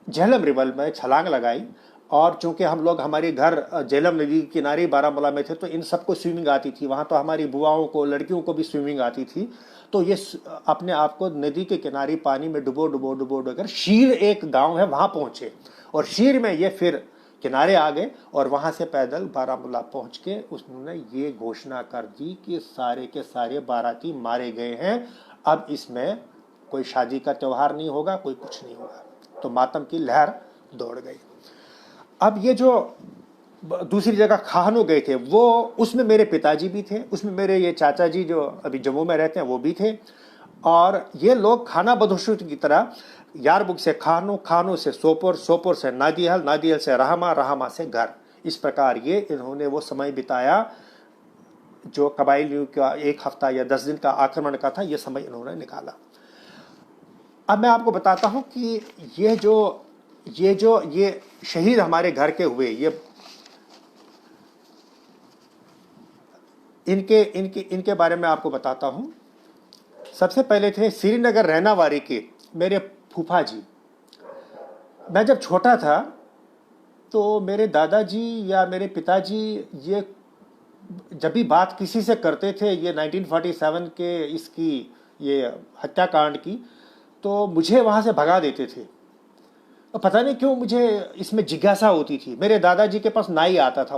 झेलम रिवर में छलांग लगाई। और चूंकि हम लोग, हमारे घर झेलम नदी के किनारे बारामूला में थे, तो इन सबको स्विमिंग आती थी। वहाँ तो हमारी बुआओं को, लड़कियों को भी स्विमिंग आती थी। तो ये अपने आप को नदी के किनारे पानी में डुबो कर शीर, एक गांव है, वहाँ पहुँचे। और शीर में ये फिर किनारे आ गए और वहाँ से पैदल बारामूला पहुँच के उन्होंने ये घोषणा कर दी कि सारे के सारे बाराती मारे गए हैं, अब इसमें कोई शादी का त्यौहार नहीं होगा, कोई कुछ नहीं होगा। तो मातम की लहर दौड़ गई। अब ये जो दूसरी जगह खानू गए थे, वो उसमें मेरे पिताजी भी थे, उसमें मेरे ये चाचा जी जो अभी जम्मू में रहते हैं वो भी थे। और ये लोग खाना बदोश की तरह यारबुक से खानू, खानू से सोपोर, सोपोर से नादियल, नादियल से रहमा, रहमा से घर, इस प्रकार ये इन्होंने वो समय बिताया जो कबायलियों का 1 हफ्ता या 10 दिन का आक्रमण का था, ये समय इन्होंने निकाला। अब मैं आपको बताता हूं कि ये शहीद हमारे घर के हुए, ये इनके बारे में आपको बताता हूं। सबसे पहले थे श्रीनगर रहनावारी के मेरे फूफा जी। मैं जब छोटा था तो मेरे दादाजी या मेरे पिताजी ये जब भी बात किसी से करते थे ये 1947 के इसकी ये हत्याकांड की, तो मुझे वहाँ से भगा देते थे। और पता नहीं क्यों मुझे इसमें जिज्ञासा होती थी। मेरे दादाजी के पास नाई आता था,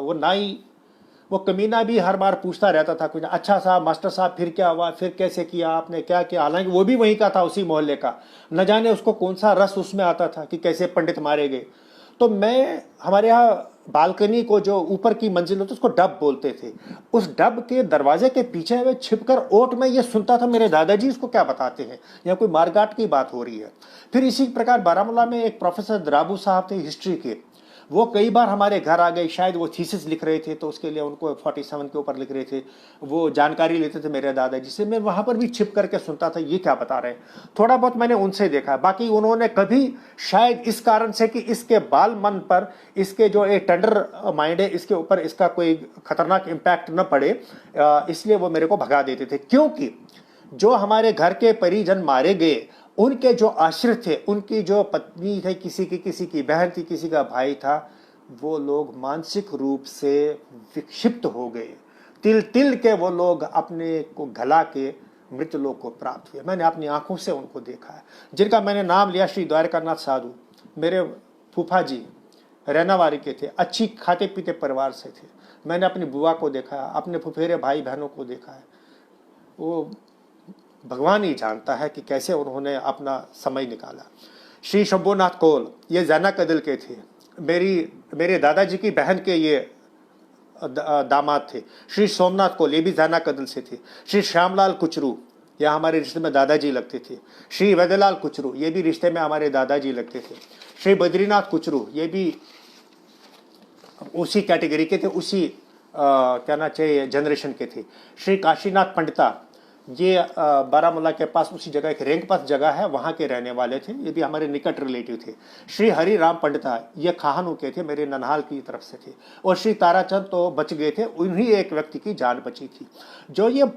वो कमीना भी हर बार पूछता रहता था कुछ, अच्छा साहब, मास्टर साहब, फिर क्या हुआ, फिर कैसे किया आपने, क्या किया। हालांकि वो भी वहीं का था, उसी मोहल्ले का। न जाने उसको कौन सा रस उसमें आता था कि कैसे पंडित मारे गए। तो मैं, हमारे यहाँ बालकनी को जो ऊपर की मंजिल होती उसको डब बोलते थे, उस डब के दरवाजे के पीछे में छिपकर ओट में ये सुनता था मेरे दादाजी इसको क्या बताते हैं, या कोई मारकाट की बात हो रही है। फिर इसी प्रकार बारामूला में एक प्रोफेसर द्राबू साहब थे हिस्ट्री के, वो कई बार हमारे घर आ गए। शायद वो थीसिस लिख रहे थे तो उसके लिए उनको 47 के ऊपर लिख रहे थे, वो जानकारी लेते थे मेरे दादाजी से। मैं वहाँ पर भी छिप करके सुनता था ये क्या बता रहे हैं। थोड़ा बहुत मैंने उनसे देखा, बाकी उन्होंने कभी, शायद इस कारण से कि इसके बाल मन पर, इसके जो एक टेंडर माइंड है, इसके ऊपर इसका कोई खतरनाक इम्पैक्ट न पड़े, इसलिए वो मेरे को भगा देते थे। क्योंकि जो हमारे घर के परिजन मारे गए, उनके जो आश्रित थे, उनकी जो पत्नी थी, किसी की बहन थी, किसी का भाई था, वो लोग मानसिक रूप से विक्षिप्त हो गए। तिल तिल के वो लोग अपने को गला के मृत लोक को प्राप्त हुए। मैंने अपनी आंखों से उनको देखा है, जिनका मैंने नाम लिया श्री द्वारकानाथ साधु। मेरे फूफा जी रहनावारी के थे, अच्छी खाते पीते परिवार से थे। मैंने अपनी बुआ को देखा, अपने फुफेरे भाई बहनों को देखा है। वो भगवान ही जानता है कि कैसे उन्होंने अपना समय निकाला। श्री शंभुनाथ कौल, ये जैना कदल के थे, मेरे दादाजी की बहन के ये दामाद थे। श्री सोमनाथ कौल, ये भी जैना कदल से थे। श्री श्यामलाल कुचरू, यह हमारे रिश्ते में दादाजी लगते थे। श्री वैद्यलाल कुचरू, ये भी रिश्ते में हमारे दादाजी लगते थे। श्री बद्रीनाथ कुचरू, ये भी उसी कैटेगरी के थे, उसी कहना चाहिए जनरेशन के थे। श्री काशीनाथ पंडिता, ये बारामूला के पास उसी जगह एक रेंगपथ जगह है, वहाँ के रहने वाले थे, ये भी हमारे निकट रिलेटिव थे। श्री हरि राम पंडिता, ये खाहनू के थे, मेरे ननहाल की तरफ से थे। और श्री ताराचंद तो बच गए थे, उन्हीं एक व्यक्ति की जान बची थी। जो ये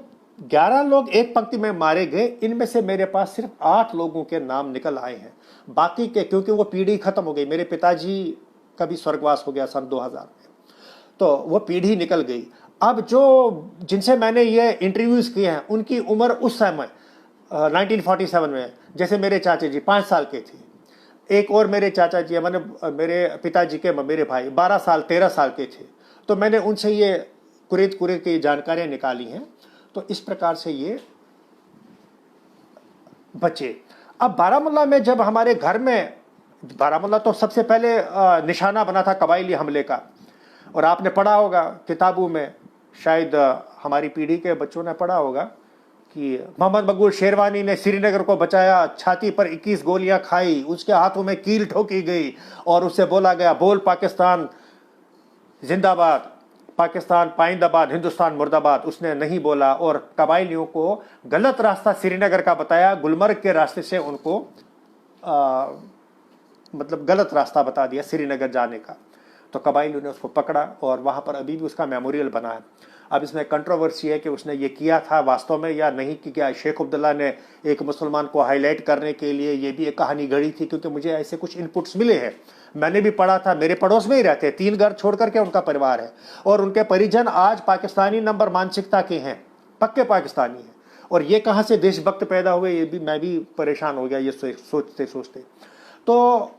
11 लोग एक पंक्ति में मारे गए, इनमें से मेरे पास सिर्फ 8 लोगों के नाम निकल आए हैं। बाकी के, क्योंकि वो पीढ़ी खत्म हो गई, मेरे पिताजी का भी स्वर्गवास हो गया सन 2000 में, तो वो पीढ़ी निकल गई। अब जो जिनसे मैंने ये इंटरव्यूज किए हैं, उनकी उम्र उस समय 1947 में, जैसे मेरे चाचा जी 5 साल के थे। एक और मेरे चाचा जी, मैंने मेरे पिताजी के मेरे भाई 12 साल 13 साल के थे। तो मैंने उनसे ये कुरेद की जानकारियां निकाली हैं। तो इस प्रकार से ये बचे। अब बारामूला में जब हमारे घर में, बारामूला तो सबसे पहले निशाना बना था कबायली हमले का, और आपने पढ़ा होगा किताबों में, शायद हमारी पीढ़ी के बच्चों ने पढ़ा होगा कि मोहम्मद मकबूल शेरवानी ने श्रीनगर को बचाया, छाती पर 21 गोलियां खाई, उसके हाथों में कील ठोकी गई और उससे बोला गया, बोल पाकिस्तान जिंदाबाद, पाकिस्तान पाइंदाबाद, हिंदुस्तान मुर्दाबाद। उसने नहीं बोला और कबायलियों को गलत रास्ता श्रीनगर का बताया, गुलमर्ग के रास्ते से उनको मतलब गलत रास्ता बता दिया श्रीनगर जाने का। तो कबायलियों ने उसको पकड़ा और वहाँ पर अभी भी उसका मेमोरियल बना है। अब इसमें कंट्रोवर्सी है कि उसने ये किया था वास्तव में या नहीं, कि क्या शेख अब्दुल्ला ने एक मुसलमान को हाईलाइट करने के लिए ये भी एक कहानी गढ़ी थी, क्योंकि मुझे ऐसे कुछ इनपुट्स मिले हैं। मैंने भी पढ़ा था, मेरे पड़ोस में ही रहते, 3 घर छोड़ करके उनका परिवार है, और उनके परिजन आज पाकिस्तानी नंबर मानसिकता के हैं, पक्के पाकिस्तानी हैं। और ये कहाँ से देशभक्त पैदा हुए, ये भी मैं भी परेशान हो गया ये सोचते सोचते। तो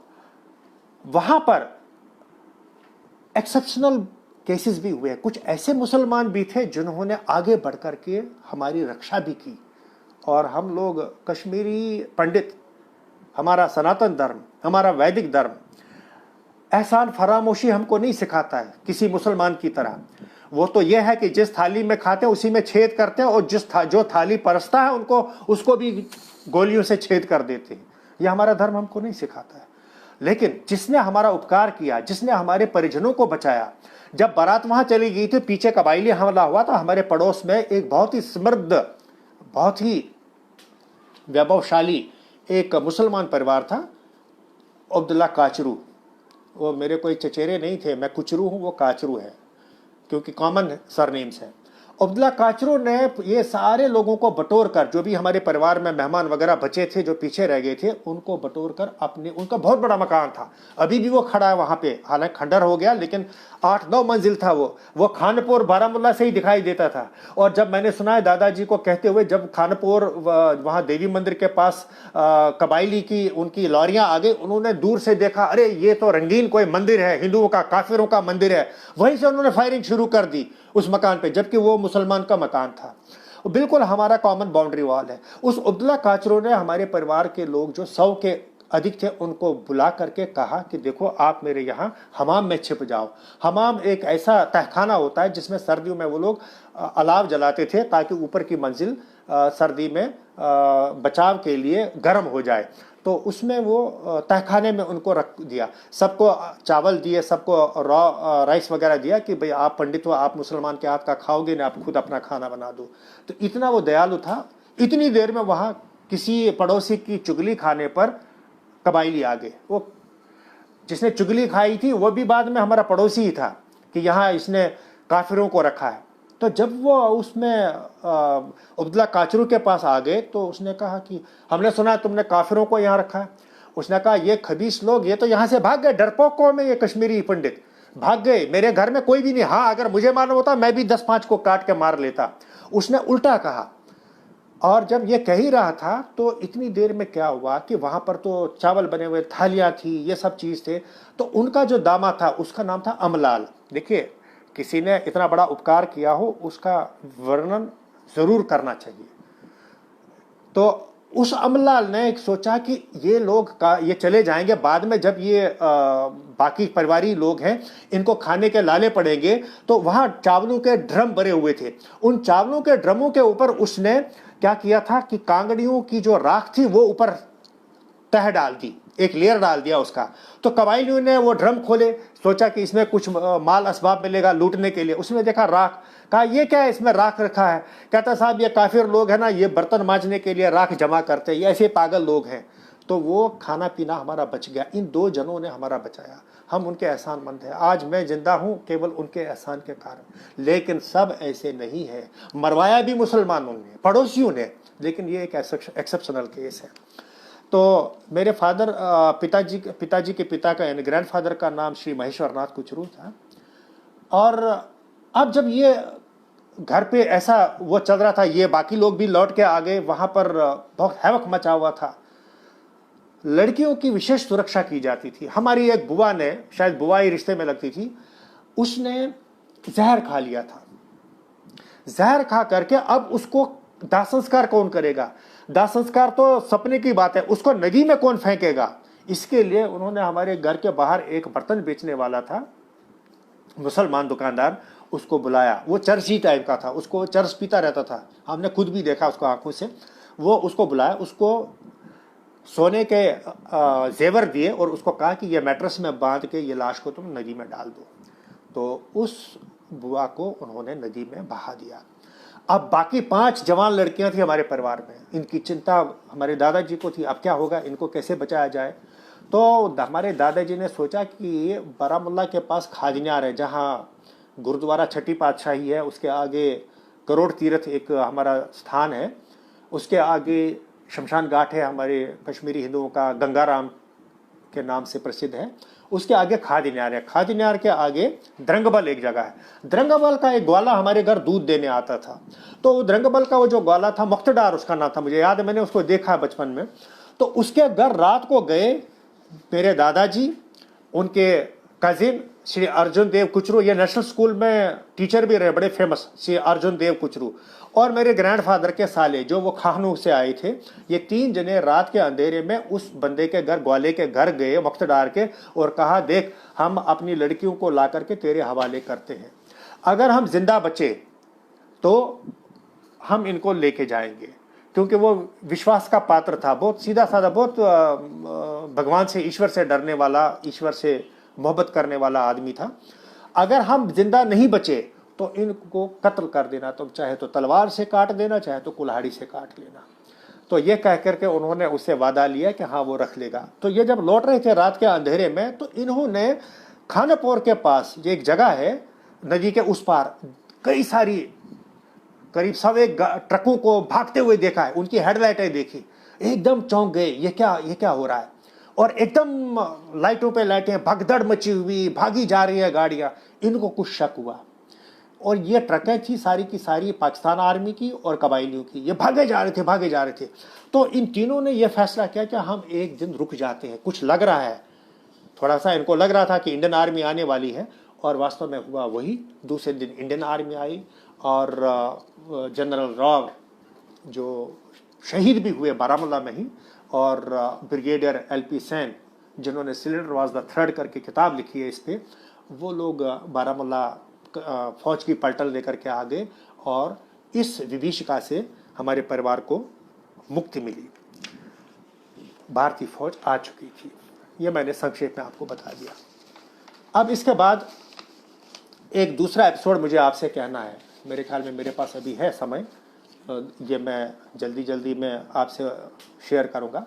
वहाँ पर एक्सेप्शनल केसेस भी हुए। कुछ ऐसे मुसलमान भी थे जिन्होंने आगे बढ़ कर के हमारी रक्षा भी की। और हम लोग कश्मीरी पंडित, हमारा सनातन धर्म, हमारा वैदिक धर्म एहसान फरामोशी हमको नहीं सिखाता है किसी मुसलमान की तरह। वो तो यह है कि जिस थाली में खाते हैं उसी में छेद करते हैं, और जो थाली परसता है उसको भी गोलियों से छेद कर देते हैं। यह हमारा धर्म हमको नहीं सिखाता है। लेकिन जिसने हमारा उपकार किया, जिसने हमारे परिजनों को बचाया, जब बारात वहां चली गई थी, पीछे कबायली हमला हुआ था, हमारे पड़ोस में एक बहुत ही समृद्ध, बहुत ही वैभवशाली एक मुसलमान परिवार था, अब्दुल्ला काचरू। वो मेरे कोई चचेरे नहीं थे, मैं कुचरू हूँ, वो काचरू है, क्योंकि कॉमन सरनेम्स हैं। अब्दुल्ला काचरू ने ये सारे लोगों को बटोर कर, जो भी हमारे परिवार में मेहमान वगैरह बचे थे, जो पीछे रह गए थे, उनको बटोर कर अपने, उनका बहुत बड़ा मकान था, अभी भी वो खड़ा है वहाँ पे, हालांकि खंडर हो गया, लेकिन 8-9 मंजिल था वो खानपुर बारामूला से ही दिखाई देता था। और जब मैंने सुना है दादाजी को कहते हुए, जब खानपुर वहाँ देवी मंदिर के पास कबायली की उनकी लॉरियां आ गई, उन्होंने दूर से देखा, अरे ये तो रंगीन कोई मंदिर है, हिंदुओं का, काफिरों का मंदिर है, वहीं से उन्होंने फायरिंग शुरू कर दी उस मकान पे, जबकि वो मुसलमान का मकान था। बिल्कुल हमारा कॉमन बाउंड्री वॉल है। उस अब्दुल्ला काचरू ने हमारे परिवार के लोग जो 100 के अधिक थे, उनको बुला करके कहा कि देखो, आप मेरे यहाँ हमाम में छिप जाओ। हमाम एक ऐसा तहखाना होता है जिसमें सर्दियों में वो लोग अलाव जलाते थे, ताकि ऊपर की मंजिल सर्दी में बचाव के लिए गर्म हो जाए। तो उसमें वो तहखाने में उनको रख दिया, सबको चावल दिए, सबको रॉ राइस वगैरह दिया कि भाई आप पंडित हो, आप मुसलमान के हाथ का खाओगे ना, आप खुद अपना खाना बना दो। तो इतना वो दयालु था। इतनी देर में वहाँ किसी पड़ोसी की चुगली खाने पर कबायली आ गए। वो जिसने चुगली खाई थी वो भी बाद में हमारा पड़ोसी ही था, कि यहाँ इसने काफिरों को रखा है। तो जब वो उसमें अब्दुल्ला काचरू के पास आ गए, तो उसने कहा कि हमने सुना तुमने काफिरों को यहाँ रखा है। उसने कहा, ये खबीस लोग, ये तो यहाँ से भाग गए, डरपोक कौम है ये कश्मीरी पंडित, भाग गए, मेरे घर में कोई भी नहीं। हाँ, अगर मुझे मालूम होता मैं भी 10-5 को काट के मार लेता। उसने उल्टा कहा। और जब ये कह ही रहा था, तो इतनी देर में क्या हुआ कि वहां पर तो चावल बने हुए, थालियां थी, ये सब चीज थे। तो उनका जो दामाद था, उसका नाम था अमलाल। देखिए, किसी ने इतना बड़ा उपकार किया हो, उसका वर्णन जरूर करना चाहिए। तो उस अमलाल ने सोचा कि ये लोग ये चले जाएंगे, बाद में जब ये बाकी परिवारी लोग हैं, इनको खाने के लाले पड़ेंगे। तो वहां चावलों के ड्रम भरे हुए थे, उन चावलों के ड्रमों के ऊपर उसने क्या किया था कि कांगड़ियों की जो राख थी वो ऊपर तह डाल दी, एक लेयर डाल दिया उसका। तो कबायलियों ने वो ड्रम खोले, सोचा कि इसमें कुछ माल असबाब मिलेगा लूटने के लिए। उसने देखा राख, कहा ये क्या है, इसमें राख रखा है। कहता साहब ये काफिर लोग हैं ना, ये बर्तन मांजने के लिए राख जमा करते हैं, ये ऐसे पागल लोग हैं। तो वो खाना पीना हमारा बच गया, इन 2 जनों ने हमारा बचाया, हम उनके एहसानमंद हैं। आज मैं जिंदा हूं केवल उनके एहसान के कारण। लेकिन सब ऐसे नहीं है, मरवाया भी मुसलमानों ने, पड़ोसियों ने, लेकिन ये एक एक्सेप्शनल केस है। तो मेरे फादर, पिताजी के पिता का यानी ग्रैंडफादर का नाम श्री महेश्वर नाथ कुचरू था। और अब जब ये घर पे ऐसा वो चल रहा था, ये बाकी लोग भी लौट के आ गए, वहां पर बहुत हैवक मचा हुआ था। लड़कियों की विशेष सुरक्षा की जाती थी। हमारी एक बुआ ने, शायद बुआ ही रिश्ते में लगती थी, उसने जहर खा लिया था। जहर खा करके अब उसको दाह संस्कार कौन करेगा? दाह संस्कार तो सपने की बात है, उसको नदी में कौन फेंकेगा? इसके लिए उन्होंने हमारे घर के बाहर एक बर्तन बेचने वाला था, मुसलमान दुकानदार, उसको बुलाया। वो चर्च ही टाइप का था, उसको चर्च पीता रहता था, हमने खुद भी देखा उसको आंखों से। वो उसको बुलाया, उसको सोने के जेवर दिए और उसको कहा कि ये मैट्रेस में बांध के ये लाश को तुम नदी में डाल दो। तो उस बुआ को उन्होंने नदी में बहा दिया। अब बाकी 5 जवान लड़कियां थी हमारे परिवार में, इनकी चिंता हमारे दादाजी को थी, अब क्या होगा, इनको कैसे बचाया जाए। तो हमारे दादाजी ने सोचा कि बारामूला के पास खाजनियार है, जहाँ गुरुद्वारा छठी पातशाही है, उसके आगे करोड़ तीर्थ एक हमारा स्थान है, उसके आगे शमशान घाट है, हमारे कश्मीरी हिंदुओं का गंगाराम के नाम से प्रसिद्ध है, उसके आगे खादिन्यार है, खादिन्यार के आगे द्रंगबल एक जगह है। द्रंगबल का एक ग्वाला हमारे घर दूध देने आता था। तो द्रंगबल का वो जो ग्वाला था, मुख्तडार उसका नाम था, मुझे याद है, मैंने उसको देखा बचपन में। तो उसके घर रात को गए मेरे दादाजी, उनके कजिन श्री अर्जुन देव कुचरू, ये नेशनल स्कूल में टीचर भी रहे, बड़े फेमस, श्री अर्जुन देव कुचरू, और मेरे ग्रैंडफादर के साले जो वो खानू से आए थे। ये 3 जने रात के अंधेरे में उस बंदे के घर, ग्वाले के घर गए, मुख्तडार के, और कहा देख हम अपनी लड़कियों को ला करके तेरे हवाले करते हैं, अगर हम जिंदा बचे तो हम इनको लेके जाएंगे, क्योंकि वो विश्वास का पात्र था, बहुत सीधा साधा, बहुत भगवान से, ईश्वर से डरने वाला, ईश्वर से मोहब्बत करने वाला आदमी था। अगर हम जिंदा नहीं बचे तो इनको कत्ल कर देना, तो चाहे तो तलवार से काट देना, चाहे तो कुल्हाड़ी से काट लेना। तो ये कह करके उन्होंने उससे वादा लिया कि हाँ वो रख लेगा। तो ये जब लौट रहे थे रात के अंधेरे में, तो इन्होंने खानापुर के पास ये एक जगह है नदी के उस पार, कई सारी करीब 100 ट्रकों को भागते हुए देखा है, उनकी हेडलाइटें देखी, एकदम चौंक गए, ये क्या हो रहा है। और एकदम लाइटों पे लाइटें, भगदड़ मची हुई, भागी जा रही है गाड़ियां। इनको कुछ शक हुआ, और ये ट्रकें थी सारी की सारी पाकिस्तान आर्मी की और कबायलियों की, ये भागे जा रहे थे। तो इन तीनों ने यह फैसला किया कि हम एक दिन रुक जाते हैं, कुछ लग रहा है, थोड़ा सा इनको लग रहा था कि इंडियन आर्मी आने वाली है, और वास्तव में हुआ वही। दूसरे दिन इंडियन आर्मी आई, और जनरल राव जो शहीद भी हुए बारामूला में ही, और ब्रिगेडियर LP सेन जिन्होंने सिलेंडर वाज द थ्रेड करके किताब लिखी है इस पे, वो लोग बारामूला फौज की पलटन लेकर के आ गए, और इस विभीषिका से हमारे परिवार को मुक्ति मिली। भारतीय फौज आ चुकी थी। ये मैंने संक्षेप में आपको बता दिया। अब इसके बाद एक दूसरा एपिसोड मुझे आपसे कहना है, मेरे ख्याल में मेरे पास अभी है समय, ये मैं जल्दी में आपसे शेयर करूंगा।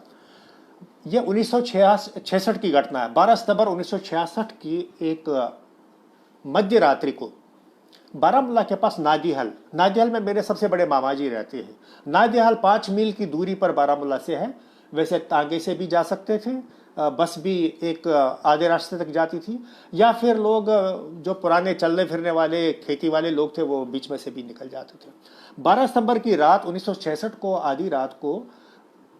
ये 1966 की घटना है। 12 सितंबर 1966 की एक मध्य रात्रि को बारामूला के पास नादिहल में मेरे सबसे बड़े मामा जी रहते हैं। नादिहल 5 मील की दूरी पर बारामूला से है। वैसे तांगे से भी जा सकते थे, बस भी एक आधे रास्ते तक जाती थी, या फिर लोग जो पुराने चलने फिरने वाले खेती वाले लोग थे वो बीच में से भी निकल जाते थे। 12 सितंबर की रात 1966 को आधी रात को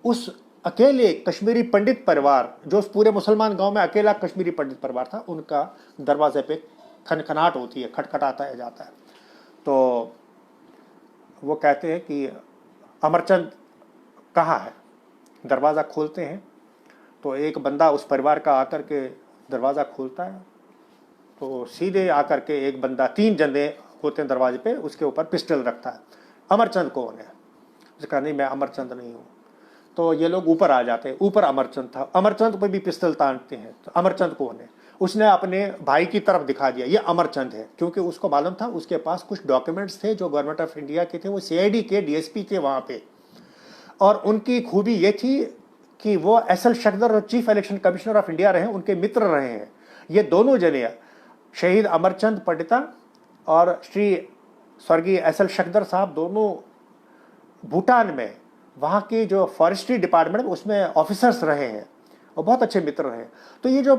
उस अकेले कश्मीरी पंडित परिवार, जो उस पूरे मुसलमान गांव में अकेला कश्मीरी पंडित परिवार था, उनका दरवाजे पे खनखनाहट होती है, खटखटाता है जाता है। तो वो कहते हैं कि अमरचंद कहाँ है। दरवाज़ा खोलते हैं तो एक बंदा उस परिवार का आकर के दरवाज़ा खोलता है, तो सीधे आकर के एक बंदा, 3 जने होते हैं दरवाजे पे, उसके ऊपर पिस्टल रखता है। अमरचंद कौन है? उसने कहा नहीं, मैं अमरचंद नहीं हूँ। तो ये लोग ऊपर आ जाते हैं, ऊपर अमरचंद था। अमरचंद पे भी पिस्टल तानते हैं, तो अमरचंद कौन है? उसने अपने भाई की तरफ दिखा दिया, ये अमरचंद है, क्योंकि उसको मालूम था उसके पास कुछ डॉक्यूमेंट्स थे जो गवर्नमेंट ऑफ इंडिया के थे, वो CID के DSP थे वहाँ पे। और उनकी खूबी ये थी कि वो SL शखदर और chief election commissioner of India रहे, उनके मित्र रहे हैं। ये दोनों जने, शहीद अमरचंद पंडिता और श्री स्वर्गीय SL शखदर साहब, दोनों भूटान में वहाँ के जो फॉरेस्ट्री डिपार्टमेंट उसमें ऑफिसर्स रहे हैं और बहुत अच्छे मित्र रहे। तो ये जो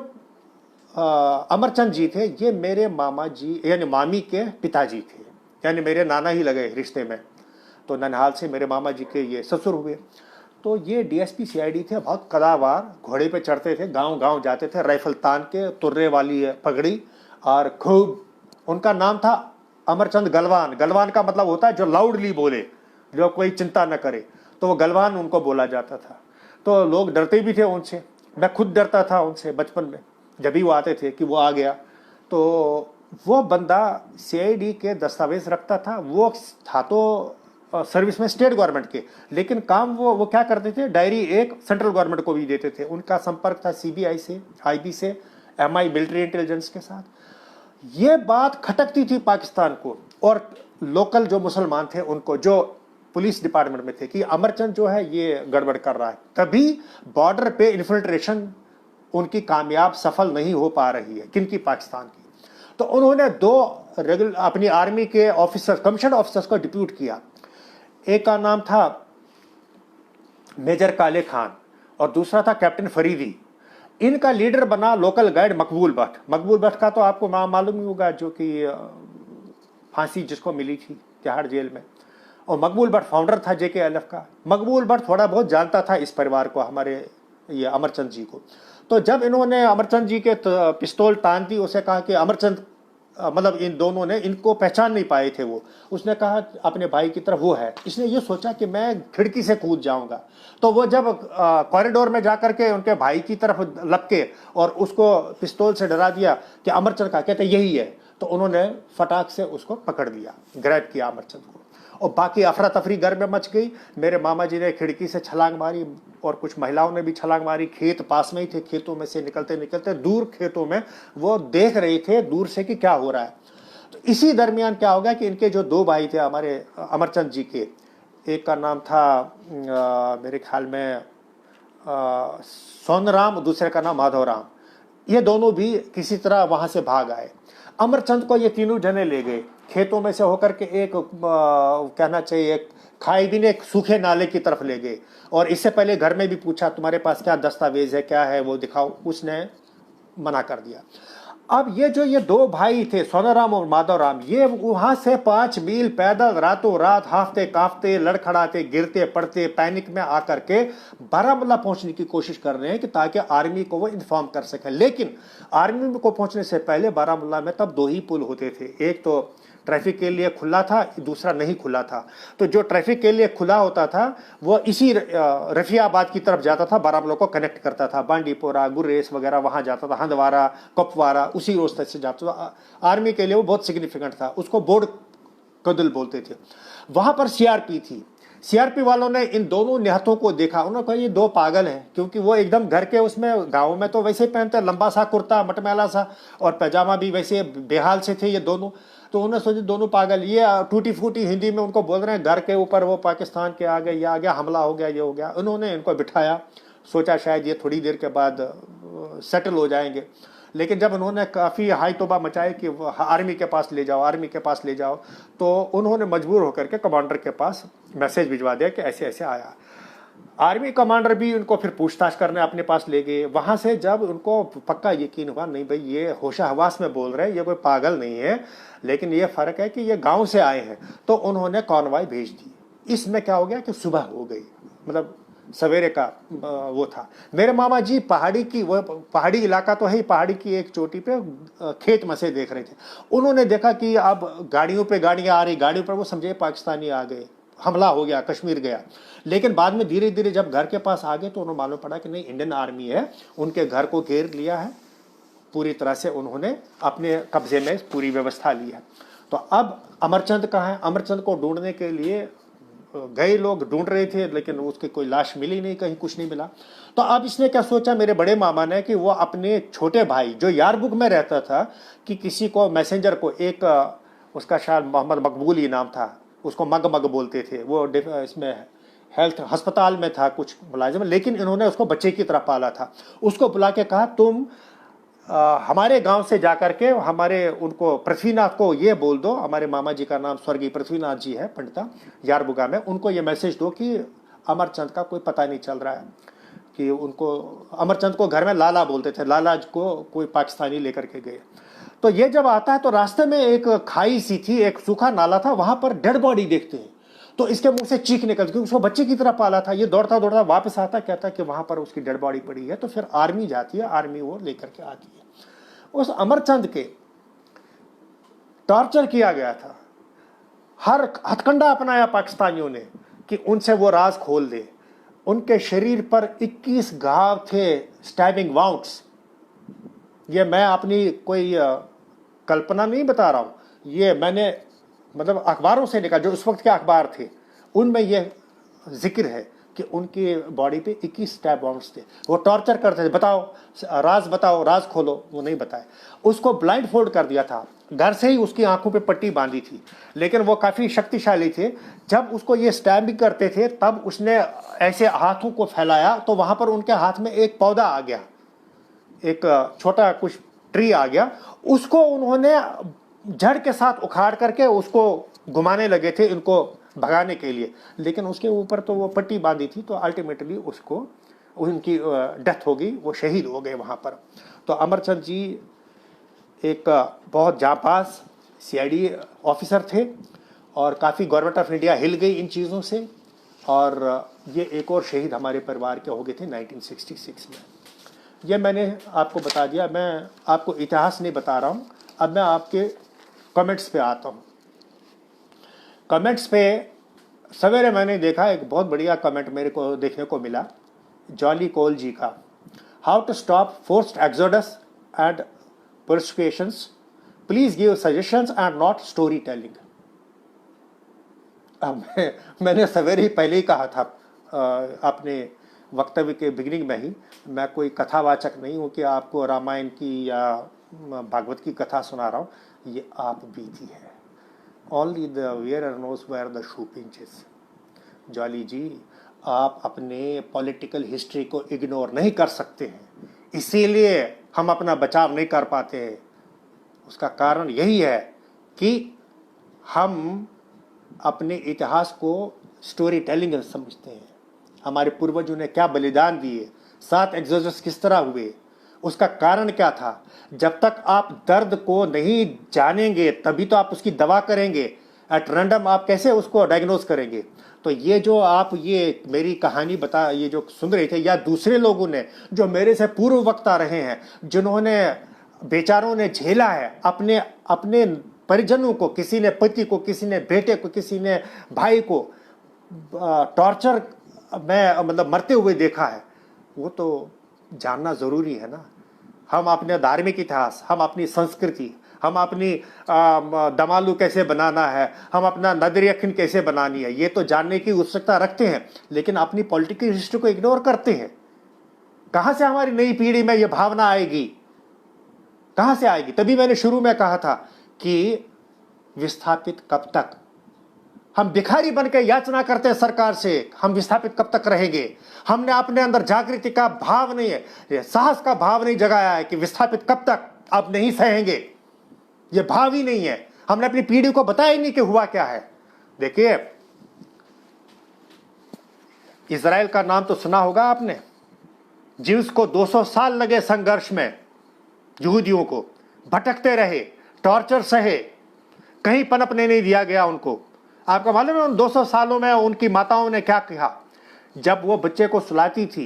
अमरचंद जी थे, ये मेरे मामा जी यानी मामी के पिताजी थे, यानी मेरे नाना ही लगे रिश्ते में। तो ननिहाल से मेरे मामा जी के ये ससुर हुए। तो ये DSP CID थे, बहुत कदावार, घोड़े पे चढ़ते थे, गांव गांव जाते थे, राइफल तान के, तुर्रे वाली पगड़ी, और खूब, उनका नाम था अमरचंद गलवान। गलवान का मतलब होता है जो लाउडली बोले, जो कोई चिंता न करे, तो वो गलवान उनको बोला जाता था। तो लोग डरते भी थे उनसे, मैं खुद डरता था उनसे बचपन में, जब भी वो आते थे कि वो आ गया। तो वो बंदा CID के दस्तावेज रखता था, वो था तो सर्विस में स्टेट गवर्नमेंट के, लेकिन काम वो क्या करते थे, डायरी एक सेंट्रल गवर्नमेंट को भी देते थे। उनका संपर्क था CBI से, IB से, MI मिलिट्री इंटेलिजेंस के साथ। ये बात खटकती थी पाकिस्तान को और लोकल जो मुसलमान थे उनको, जो पुलिस डिपार्टमेंट में थे, कि अमरचंद जो है ये गड़बड़ कर रहा है। तभी बॉर्डर पे इन्फिल्ट्रेशन उनकी कामयाब सफल नहीं हो पा रही है, किनकी, पाकिस्तान की। तो उन्होंने 2 अपनी आर्मी के ऑफिसर, कमीशन ऑफिसर्स को डिप्यूट किया। एक का नाम था मेजर काले खान और दूसरा था कैप्टन फरीदी। इनका लीडर बना लोकल गाइड मकबूल भट्ट। मकबूल भट्ट का तो आपको नाम मालूम ही होगा, जो कि फांसी जिसको मिली थी तिहाड़ जेल में। और मकबूल भट्ट फाउंडर था JKLF का। मकबूल भट्ट थोड़ा बहुत जानता था इस परिवार को, हमारे ये अमरचंद जी को। तो जब इन्होंने अमरचंद जी के पिस्तौल तान दी, उसे कहा कि अमरचंद, मतलब इन दोनों ने इनको पहचान नहीं पाए थे वो, उसने कहा अपने भाई की तरफ वो है। इसने ये सोचा कि मैं खिड़की से कूद जाऊंगा। तो वो जब कॉरिडोर में जाकर के उनके भाई की तरफ लपके और उसको पिस्तौल से डरा दिया कि अमरचंद का, कहते यही है। तो उन्होंने फटाक से उसको पकड़ लिया, ग्रैब किया अमरचंद को। और बाकी अफरा तफरी घर में मच गई। मेरे मामा जी ने खिड़की से छलांग मारी और कुछ महिलाओं ने भी छलांग मारी। खेत पास में ही थे, खेतों में से निकलते निकलते दूर खेतों में वो देख रहे थे दूर से कि क्या हो रहा है। तो इसी दरमियान क्या हो गया कि इनके जो दो भाई थे हमारे अमरचंद जी के, एक का नाम था मेरे ख्याल में सोनराम, दूसरे का नाम माधवराम, ये दोनों भी किसी तरह वहां से भाग आए। अमरचंद को ये तीनों जने ले गए खेतों में से होकर के, एक कहना चाहिए एक खाई भी ने एक सूखे नाले की तरफ ले गए। और इससे पहले घर में भी पूछा तुम्हारे पास क्या दस्तावेज है, क्या है वो दिखाओ, उसने मना कर दिया। अब ये जो ये दो भाई थे सोनाराम और माधवराम, ये वहां से 5 मील पैदल रातों रात हाफते कांपते लड़खड़ाते गिरते पड़ते पैनिक में आकर के बारामूला पहुंचने की कोशिश कर रहे हैं कि ताकि आर्मी को वो इन्फॉर्म कर सके। लेकिन आर्मी को पहुंचने से पहले बारामूला में तब 2 ही पुल होते थे, एक तो ट्रैफिक के लिए खुला था, दूसरा नहीं खुला था। तो जो ट्रैफिक के लिए खुला होता था वो इसी रफियाबाद की तरफ जाता था, बारामूला को कनेक्ट करता था, बांडीपोरा गुर्रेस वगैरह वहां जाता था, हंदवारा कुपवारा उसी रास्ते से जाता था। आर्मी के लिए वो बहुत सिग्निफिकेंट था, उसको बोर्ड कदल बोलते थे। वहां पर सीआरपी थी। सीआरपी वालों ने इन दोनों निहत्थों को देखा, उन्होंने कहा ये दो पागल हैं, क्योंकि वो एकदम घर के उसमें गाँव में तो वैसे पहनते लंबा सा कुर्ता मटमैला सा और पैजामा भी वैसे बेहाल से थे ये दोनों। तो उन्होंने सोचा दोनों पागल, ये टूटी फूटी हिंदी में उनको बोल रहे हैं घर के ऊपर वो पाकिस्तान के आ गए, ये आ गया, हमला हो गया, ये हो गया। उन्होंने इनको बिठाया, सोचा शायद ये थोड़ी देर के बाद सेटल हो जाएंगे। लेकिन जब उन्होंने काफ़ी हाई तोबा मचाई कि आर्मी के पास ले जाओ, आर्मी के पास ले जाओ, तो उन्होंने मजबूर होकर के कमांडर के पास मैसेज भिजवा दिया कि ऐसे ऐसे आया। आर्मी कमांडर भी उनको फिर पूछताछ करने अपने पास ले गए। वहां से जब उनको पक्का यकीन हुआ नहीं भाई ये होशा हवास में बोल रहे हैं, ये कोई पागल नहीं है, लेकिन ये फर्क है कि ये गांव से आए हैं, तो उन्होंने कॉन्वॉय भेज दी। इसमें क्या हो गया कि सुबह हो गई, मतलब सवेरे का वो था। मेरे मामा जी पहाड़ी की, वो पहाड़ी इलाका तो है ही, पहाड़ी की एक चोटी पे खेत मसे देख रहे थे। उन्होंने देखा कि अब गाड़ियों पे गाड़ियां आ रही, गाड़ियों पर वो समझे पाकिस्तानी आ गए, हमला हो गया, कश्मीर गया। लेकिन बाद में धीरे धीरे जब घर के पास आ गए तो उन्हें मालूम पड़ा कि नहीं, इंडियन आर्मी है, उनके घर को घेर लिया है, पूरी तरह से उन्होंने अपने कब्जे में पूरी व्यवस्था ली है। तो अब अमरचंद कहाँ है? अमरचंद को ढूंढने के लिए गए लोग, ढूंढ रहे थे, लेकिन उसकी कोई लाश मिली नहीं, कहीं कुछ नहीं मिला। तो अब इसने क्या सोचा मेरे बड़े मामा ने कि वो अपने छोटे भाई जो यारबुक में रहता था, कि किसी को मैसेंजर को, एक उसका शायद मोहम्मद मकबूल ही नाम था, उसको मग मग बोलते थे, वो इसमें हेल्थ अस्पताल में था कुछ मुलाजिम, लेकिन इन्होंने उसको बच्चे की तरह पाला था। उसको बुला के कहा तुम हमारे गांव से जाकर के हमारे उनको पृथ्वीनाथ को ये बोल दो, हमारे मामा जी का नाम स्वर्गीय पृथ्वीनाथ जी है पंडिता यारबुगा में, उनको ये मैसेज दो कि अमरचंद का कोई पता नहीं चल रहा है, कि उनको, अमरचंद को घर में लाला बोलते थे, लाला को कोई पाकिस्तानी लेकर के गए। तो ये जब आता है तो रास्ते में एक खाई सी थी, एक सूखा नाला था, वहां पर डेड बॉडी देखते हैं। तो इसके मुंह से चीख निकलती, क्योंकि उसको बच्चे की तरह पाला था। ये दौड़ता दौड़ता वापस आता, कहता कि वहां पर उसकी डेड बॉडी पड़ी है। तो फिर आर्मी जाती है, आर्मी वो लेकर के आती है। उस अमरचंद के टॉर्चर किया गया था, हर हथकंडा अपनाया पाकिस्तानियों ने कि उनसे वो राज खोल दे। उनके शरीर पर 21 घाव थे, स्टैबिंग वाउंड्स। ये मैं अपनी कोई कल्पना नहीं बता रहा हूं, ये मैंने मतलब अखबारों से निकाला, जो उस वक्त के अखबार थे उनमें यह जिक्र है कि उनकी बॉडी पे 21 स्टैब वाउंड्स थे। वो टॉर्चर करते थे, बताओ बताओ, राज खोलो, वो नहीं बताए। उसको ब्लाइंड फोल्ड कर दिया था, घर से ही उसकी आंखों पे पट्टी बांधी थी, लेकिन वो काफी शक्तिशाली थे। जब उसको ये स्टैबिंग करते थे तब उसने ऐसे हाथों को फैलाया तो वहां पर उनके हाथ में एक पौधा आ गया, एक छोटा कुछ ट्री आ गया। उसको उन्होंने जड़ के साथ उखाड़ करके उसको घुमाने लगे थे इनको भगाने के लिए, लेकिन उसके ऊपर तो वो पट्टी बांधी थी, तो अल्टीमेटली उसको, उनकी डेथ हो गई, वो शहीद हो गए वहाँ पर। तो अमरचंद जी एक बहुत जांबाज सीआईडी ऑफिसर थे और काफ़ी गवर्नमेंट ऑफ इंडिया हिल गई इन चीज़ों से। और ये एक और शहीद हमारे परिवार के हो गए थे 1966 में। ये मैंने आपको बता दिया, मैं आपको इतिहास नहीं बता रहा हूँ। अब मैं आपके कमेंट्स पे आता हूँ। कमेंट्स पे सवेरे मैंने देखा एक बहुत बढ़िया कमेंट मेरे को देखने को मिला जॉली कोल जी का, how to stop forced exodus and persuasions, please give suggestions and not story telling. मैंने सवेरे ही पहले ही कहा था अपने वक्तव्य के बिगिनिंग में ही, मैं कोई कथावाचक नहीं हूँ कि आपको रामायण की या भागवत की कथा सुना रहा हूँ, ये आप बीती है। Only the wearer knows where the shoe pinches. Jolly ji, आप अपने पॉलिटिकल हिस्ट्री को इग्नोर नहीं कर सकते हैं, इसीलिए हम अपना बचाव नहीं कर पाते हैं। उसका कारण यही है कि हम अपने इतिहास को स्टोरी टेलिंग समझते हैं। हमारे पूर्वजों ने क्या बलिदान दिए, 7 एक्सोडस किस तरह हुए, उसका कारण क्या था। जब तक आप दर्द को नहीं जानेंगे तभी तो आप उसकी दवा करेंगे। एट रैंडम आप कैसे उसको डायग्नोज करेंगे। तो ये जो आप ये मेरी कहानी बता, ये जो सुन रहे थे, या दूसरे लोगों ने जो मेरे से पूर्व वक्त आ रहे हैं, जिन्होंने बेचारों ने झेला है अपने अपने परिजनों को, किसी ने पति को, किसी ने बेटे को, किसी ने भाई को टॉर्चर में मतलब मरते हुए देखा है, वो तो जानना जरूरी है ना। हम अपने धार्मिक इतिहास, हम अपनी संस्कृति, हम अपनी दमालू कैसे बनाना है, हम अपना नदर यखन कैसे बनानी है, ये तो जानने की उत्सुकता रखते हैं, लेकिन अपनी पॉलिटिकल हिस्ट्री को इग्नोर करते हैं। कहां से हमारी नई पीढ़ी में ये भावना आएगी, कहां से आएगी। तभी मैंने शुरू में कहा था कि विस्थापित कब तक, हम भिखारी बनकर याचना करते हैं सरकार से, हम विस्थापित कब तक रहेंगे। हमने अपने अंदर जागृति का भाव नहीं है, साहस का भाव नहीं जगाया है कि विस्थापित कब तक, अब नहीं सहेंगे, ये भाव ही नहीं है। हमने अपनी पीढ़ी को बताया ही नहीं कि हुआ क्या है। देखिए, इजराइल का नाम तो सुना होगा आपने। ज्यूस को 200 साल लगे संघर्ष में, यहूदियों को भटकते रहे, टॉर्चर सहे, कहीं पनपने नहीं दिया गया उनको। आपको मालूम है उन 200 सालों में उनकी माताओं ने क्या कहा। जब वो बच्चे को सुलाती थी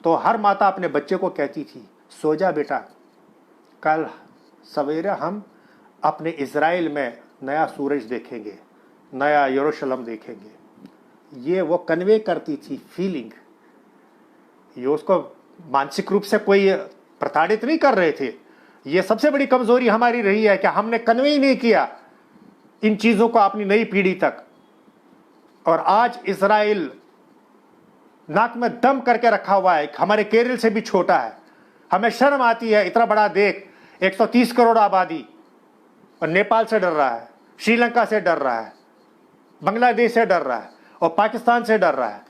तो हर माता अपने बच्चे को कहती थी, सो जा बेटा, कल सवेरे हम अपने इजराइल में नया सूरज देखेंगे, नया यरूशलेम देखेंगे। ये वो कन्वे करती थी फीलिंग। ये उसको मानसिक रूप से कोई प्रताड़ित नहीं कर रहे थे। ये सबसे बड़ी कमजोरी हमारी रही है कि हमने कन्वे ही नहीं किया इन चीजों को अपनी नई पीढ़ी तक। और आज इजराइल नाक में दम करके रखा हुआ है, हमारे केरल से भी छोटा है। हमें शर्म आती है, इतना बड़ा देश, 130 करोड़ आबादी, और नेपाल से डर रहा है, श्रीलंका से डर रहा है, बांग्लादेश से डर रहा है, और पाकिस्तान से डर रहा है।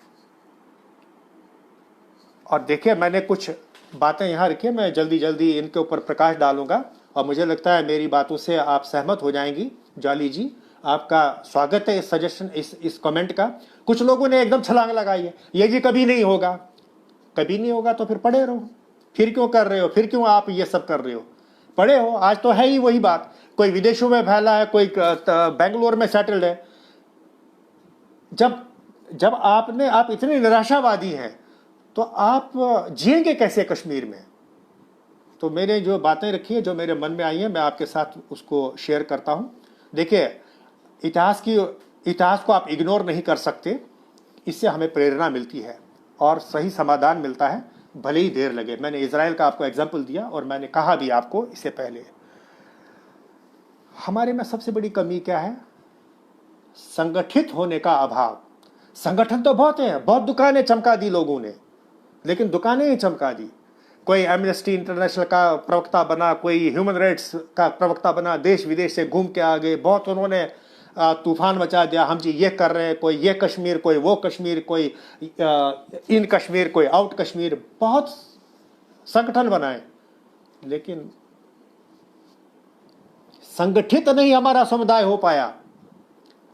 और देखिए, मैंने कुछ बातें यहाँ रखी, मैं जल्दी जल्दी इनके ऊपर प्रकाश डालूंगा, और मुझे लगता है मेरी बातों से आप सहमत हो जाएंगी। जाली जी, आपका स्वागत है इस सजेशन, इस कमेंट का। कुछ लोगों ने एकदम छलांग लगाई है, ये जी कभी नहीं होगा। कभी नहीं होगा तो फिर पढ़े रहो, फिर क्यों कर रहे हो, फिर क्यों आप ये सब कर रहे हो। पढ़े हो, आज तो है ही वही बात। कोई विदेशों में फैला है, कोई बेंगलोर में सेटल्ड है। जब आप इतने निराशावादी हैं तो आप जिएंगे कैसे कश्मीर में। तो मैंने जो बातें रखी है, जो मेरे मन में आई है, मैं आपके साथ उसको शेयर करता हूं। देखिए, इतिहास को आप इग्नोर नहीं कर सकते, इससे हमें प्रेरणा मिलती है और सही समाधान मिलता है, भले ही देर लगे। मैंने इजराइल का आपको एग्जाम्पल दिया, और मैंने कहा भी आपको इससे पहले, हमारे में सबसे बड़ी कमी क्या है, संगठित होने का अभाव। संगठन तो बहुत है, बहुत दुकानें चमका दी लोगों ने, लेकिन दुकानें ही चमका दी। कोई एमनेस्टी इंटरनेशनल का प्रवक्ता बना, कोई ह्यूमन राइट्स का प्रवक्ता बना, देश विदेश से घूम के आ गए, बहुत उन्होंने तूफान मचा दिया, हम जी ये कर रहे हैं, कोई ये कश्मीर, कोई वो कश्मीर, कोई इन कश्मीर, कोई आउट कश्मीर, बहुत संगठन बनाए, लेकिन संगठित नहीं हमारा समुदाय हो पाया।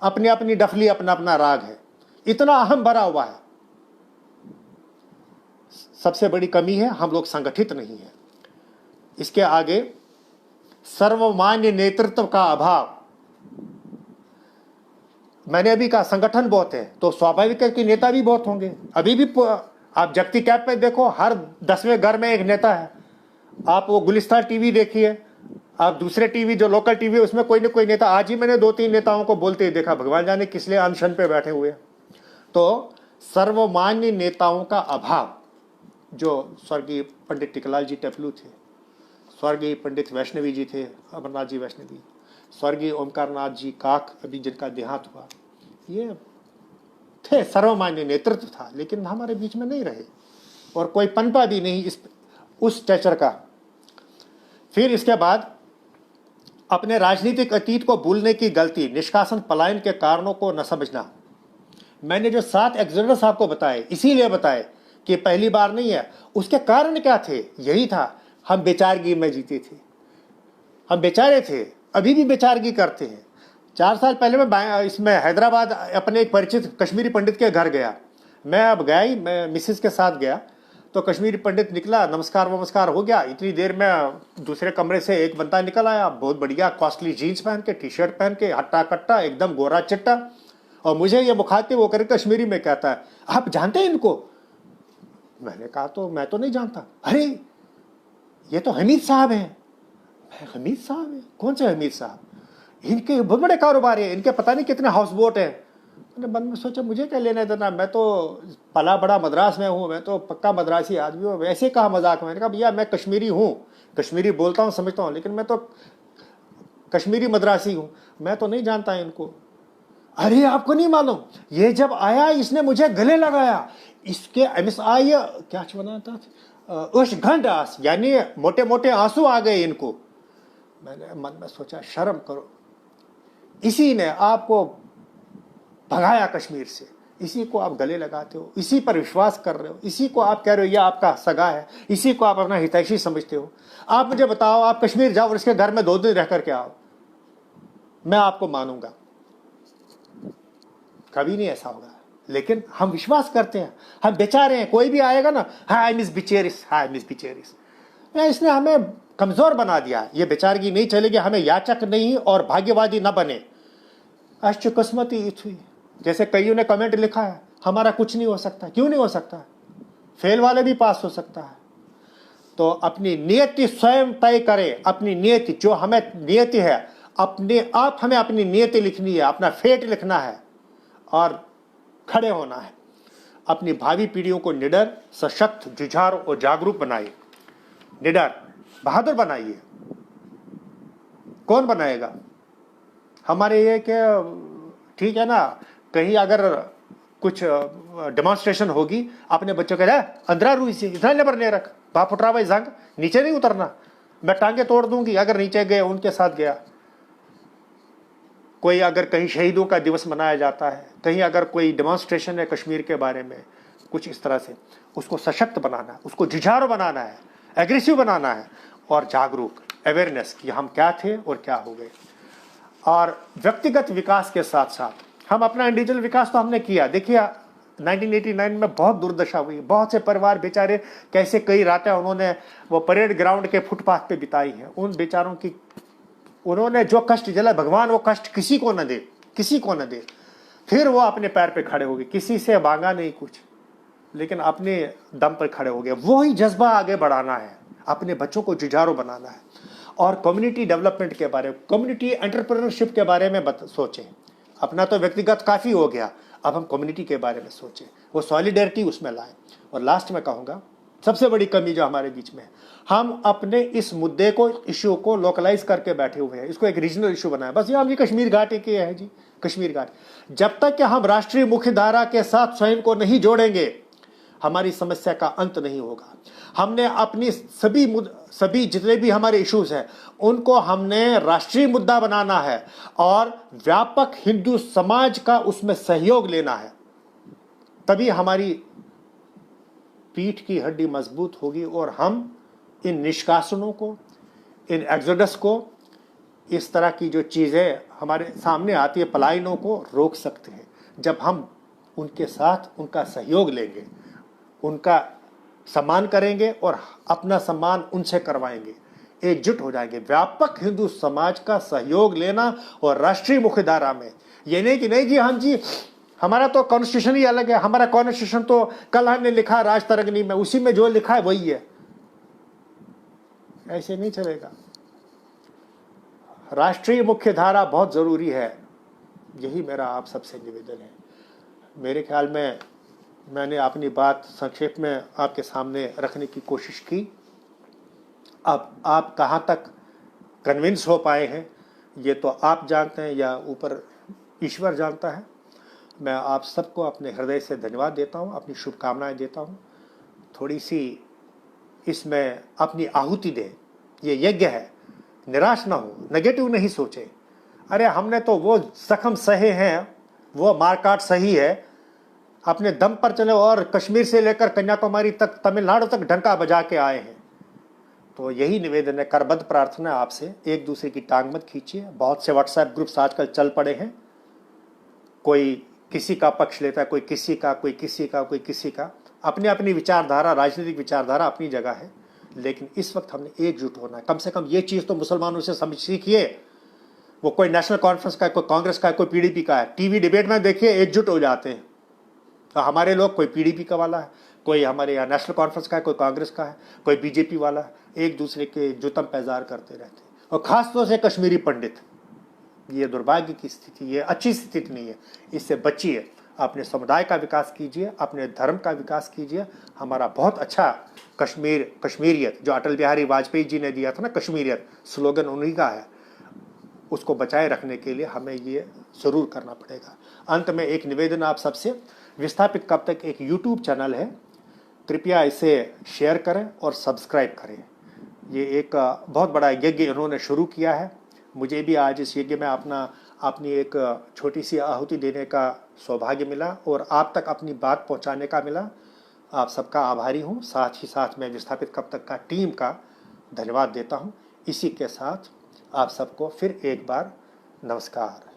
अपनी अपनी डफली, अपना अपना राग है, इतना अहम भरा हुआ है। सबसे बड़ी कमी है, हम लोग संगठित नहीं है। इसके आगे सर्वमान्य नेतृत्व का अभाव। मैंने अभी कहा संगठन बहुत है, तो स्वाभाविक है कि नेता भी बहुत होंगे। अभी भी आप जगती कैप पे देखो, हर 10वें घर में एक नेता है। आप वो गुलिस्तान टीवी देखिए, आप दूसरे टीवी जो लोकल टीवी, उसमें कोई ना कोई नेता। आज ही मैंने 2-3 नेताओं को बोलते ही देखा, भगवान जाने किस लिए अनशन पे बैठे हुए। तो सर्वमान्य नेताओं का अभाव, जो स्वर्गीय पंडित टिकलाल जी टपलू थे, स्वर्गीय पंडित वैष्णवी जी थे, अमरनाथ जी वैष्णवी, स्वर्गीय ओमकार नाथ जी काक, अभी जिनका देहांत हुआ, ये थे, सर्वमान्य नेतृत्व था, लेकिन हमारे बीच में नहीं रहे और कोई पनपा भी नहीं उस स्टेचर का। फिर इसके बाद अपने राजनीतिक अतीत को भूलने की गलती, निष्कासन पलायन के कारणों को न समझना। मैंने जो 7 एक्सोडस आपको बताए, इसीलिए बताए कि पहली बार नहीं है। उसके कारण क्या थे? यही था, हम बेचारगी में जीते थे, हम बेचारे थे, अभी भी बेचारगी करते हैं। 4 साल पहले मैं इसमें हैदराबाद अपने एक परिचित कश्मीरी पंडित के घर गया। मैं अब गया ही, मैं मिसिस के साथ गया, तो कश्मीरी पंडित निकला, नमस्कार वमस्कार हो गया। इतनी देर में दूसरे कमरे से एक बंदा निकल आया, बहुत बढ़िया कॉस्टली जीन्स पहन के, टी शर्ट पहन के, हट्टा कट्टा, एकदम गोरा चिट्टा, और मुझे ये मुखातिब वो करके कश्मीरी में कहता है, आप जानते हैं इनको? मैंने कहा तो मैं तो नहीं जानता। अरे ये तो हमीद साहब हैं। हमीद साहब है? कौन से हमीद साहब? इनके बहुत बड़े कारोबार है, इनके पता नहीं कितने हाउस बोट हैं। मैंने मन में सोचा मुझे क्या लेना देना, मैं तो पला बड़ा मद्रास में हूँ, मैं तो पक्का मद्रासी आदमी हूँ। वैसे कहा मजाक में। मैंने कहा भैया मैं कश्मीरी हूँ, कश्मीरी बोलता हूँ समझता हूँ, लेकिन मैं तो कश्मीरी मद्रासी हूँ, मैं तो नहीं जानता इनको। अरे आपको नहीं मालूम, ये जब आया इसने मुझे गले लगाया, इसके एमएसआई क्या बना था, उष्घंटास, यानी मोटे मोटे आंसू आ गए इनको। मैंने मन में सोचा शर्म करो, इसी ने आपको भगाया कश्मीर से, इसी को आप गले लगाते हो, इसी पर विश्वास कर रहे हो, इसी को आप कह रहे हो ये आपका सगा है, इसी को आप अपना हितैषी समझते हो। आप मुझे बताओ, आप कश्मीर जाओ और इसके घर में 2 दिन रह करके आओ, मैं आपको मानूंगा। कभी नहीं ऐसा होगा, लेकिन हम विश्वास करते हैं, हम बेचारे हैं। कोई भी आएगा ना, हाय मिस बिचेरिस, हाय मिस बिचेरिस, इसने हमें कमजोर बना दिया। ये बेचारगी नहीं चलेगी, हमें याचक नहीं और भाग्यवादी न बने। अश्च किस्मती हुई, जैसे कईयों ने कमेंट लिखा है, हमारा कुछ नहीं हो सकता। क्यों नहीं हो सकता? फेल वाले भी पास हो सकता है। तो अपनी नियति स्वयं तय करें, अपनी नियति जो हमें नियति है, अपने आप हमें अपनी नियति लिखनी है, अपना फेट लिखना है और खड़े होना है। अपनी भावी पीढ़ियों को निडर, सशक्त, जुझारू और जागरूक बनाइए। निडर, बहादुर बनाइए। कौन बनाएगा? हमारे ये कि ठीक है ना, कहीं अगर कुछ डेमोन्स्ट्रेशन होगी, अपने बच्चों के अंदरा रूई से इतना लेबर नहीं रख, बाप उठ रहा भाई जंग, नीचे नहीं उतरना, मैं टांगे तोड़ दूंगी अगर नीचे गए, उनके साथ गया। कोई अगर कहीं शहीदों का दिवस मनाया जाता है, कहीं अगर कोई डेमोन्स्ट्रेशन है कश्मीर के बारे में, कुछ इस तरह से, उसको सशक्त बनाना है, उसको जुझारू बनाना है, एग्रेसिव बनाना है और जागरूक, अवेयरनेस कि हम क्या थे और क्या हो गए। और व्यक्तिगत विकास के साथ साथ हम अपना इंडिविजुअल विकास तो हमने किया। देखिए 1989 में बहुत दुर्दशा हुई, बहुत से परिवार बेचारे कैसे कई रातें उन्होंने वो परेड ग्राउंड के फुटपाथ पे बिताई है। उन बेचारों की, उन्होंने जो कष्ट झेला, भगवान वो कष्ट किसी को न दे, किसी को न दे। फिर वो अपने पैर पे खड़े हो गए, किसी से मांगा नहीं कुछ, लेकिन अपने दम पर खड़े हो गए। वही जज्बा आगे बढ़ाना है, अपने बच्चों को जुझारू बनाना है। और कम्युनिटी डेवलपमेंट के बारे में, कम्युनिटी एंटरप्रेन्योरशिप के बारे में सोचें। अपना तो व्यक्तिगत काफ़ी हो गया, अब हम कम्युनिटी के बारे में सोचें, वो सॉलिडेरिटी उसमें लाएं। और लास्ट में कहूँगा, सबसे बड़ी कमी जो हमारे बीच में है, हम अपने इस मुद्दे को, इश्यू को लोकलाइज करके बैठे हुए हैं, इसको एक रीजनल इशू बनाया। बस ये हम जी कश्मीर घाट एक है जी, कश्मीर घाट। जब तक कि हम राष्ट्रीय मुख्य धारा के साथ स्वयं को नहीं जोड़ेंगे, हमारी समस्या का अंत नहीं होगा। हमने अपनी सभी जितने भी हमारे इश्यूज हैं, उनको हमने राष्ट्रीय मुद्दा बनाना है और व्यापक हिंदू समाज का उसमें सहयोग लेना है। तभी हमारी पीठ की हड्डी मजबूत होगी और हम इन निष्कासनों को, इन एक्सोडस को, इस तरह की जो चीज़ें हमारे सामने आती है, पलायनों को रोक सकते हैं। जब हम उनके साथ उनका सहयोग लेंगे, उनका सम्मान करेंगे और अपना सम्मान उनसे करवाएंगे, एकजुट हो जाएंगे। व्यापक हिंदू समाज का सहयोग लेना और राष्ट्रीय मुख्यधारा में, ये नहीं कि नहीं जी हाँ जी हमारा तो कॉन्स्टिट्यूशन ही अलग है, हमारा कॉन्स्टिट्यूशन तो कल हमने लिखा राजतरंगिणी में, उसी में जो लिखा है वही है। ऐसे नहीं चलेगा। राष्ट्रीय मुख्यधारा बहुत जरूरी है, यही मेरा आप सबसे निवेदन है। मेरे ख्याल में मैंने अपनी बात संक्षेप में आपके सामने रखने की कोशिश की। अब आप कहाँ तक कन्विंस हो पाए हैं ये तो आप जानते हैं या ऊपर ईश्वर जानता है। मैं आप सबको अपने हृदय से धन्यवाद देता हूँ, अपनी शुभकामनाएं देता हूँ। थोड़ी सी इसमें अपनी आहुति दें, ये यज्ञ है, निराश ना हो, नेगेटिव नहीं सोचे। अरे हमने तो वो जख्म सहे हैं, वो मारकाट सही है, अपने दम पर चले और कश्मीर से लेकर कन्याकुमारी तक, तमिलनाडु तक डंका बजा के आए हैं। तो यही निवेदन है, करबद्ध प्रार्थना है आपसे, एक दूसरे की टांग मत खींचिए। बहुत से व्हाट्सएप ग्रुप्स आजकल चल पड़े हैं, कोई किसी का पक्ष लेता है, कोई किसी का, कोई किसी का, कोई किसी का। अपनी अपनी विचारधारा, राजनीतिक विचारधारा अपनी जगह है, लेकिन इस वक्त हमने एकजुट होना है। कम से कम ये चीज़ तो मुसलमानों से समझ सीखिए। वो कोई नेशनल कॉन्फ्रेंस का है, कोई कांग्रेस का है, कोई पीडीपी का है, टीवी डिबेट में देखिए एकजुट हो जाते हैं। तो हमारे लोग, कोई पीडीपी का वाला है, कोई हमारे यहाँ नेशनल कॉन्फ्रेंस का है, कोई कांग्रेस का है, कोई बीजेपी वाला है, एक दूसरे के जुतम पैजार करते रहते हैं। और खासतौर से कश्मीरी पंडित, ये दुर्भाग्य की स्थिति, ये अच्छी स्थिति नहीं है, इससे बचिए। अपने समुदाय का विकास कीजिए, अपने धर्म का विकास कीजिए। हमारा बहुत अच्छा कश्मीरियत, जो अटल बिहारी वाजपेयी जी ने दिया था ना, कश्मीरियत स्लोगन उन्हीं का है, उसको बचाए रखने के लिए हमें ये ज़रूर करना पड़ेगा। अंत में एक निवेदन आप सबसे, विस्थापित कब तक एक यूट्यूब चैनल है, कृपया इसे शेयर करें और सब्सक्राइब करें। ये एक बहुत बड़ा यज्ञ इन्होंने शुरू किया है। मुझे भी आज इस यज्ञ में अपनी एक छोटी सी आहुति देने का सौभाग्य मिला और आप तक अपनी बात पहुंचाने का मिला। आप सबका आभारी हूं। साथ ही साथ मैं विस्थापित कब तक का टीम का धन्यवाद देता हूं। इसी के साथ आप सबको फिर एक बार नमस्कार।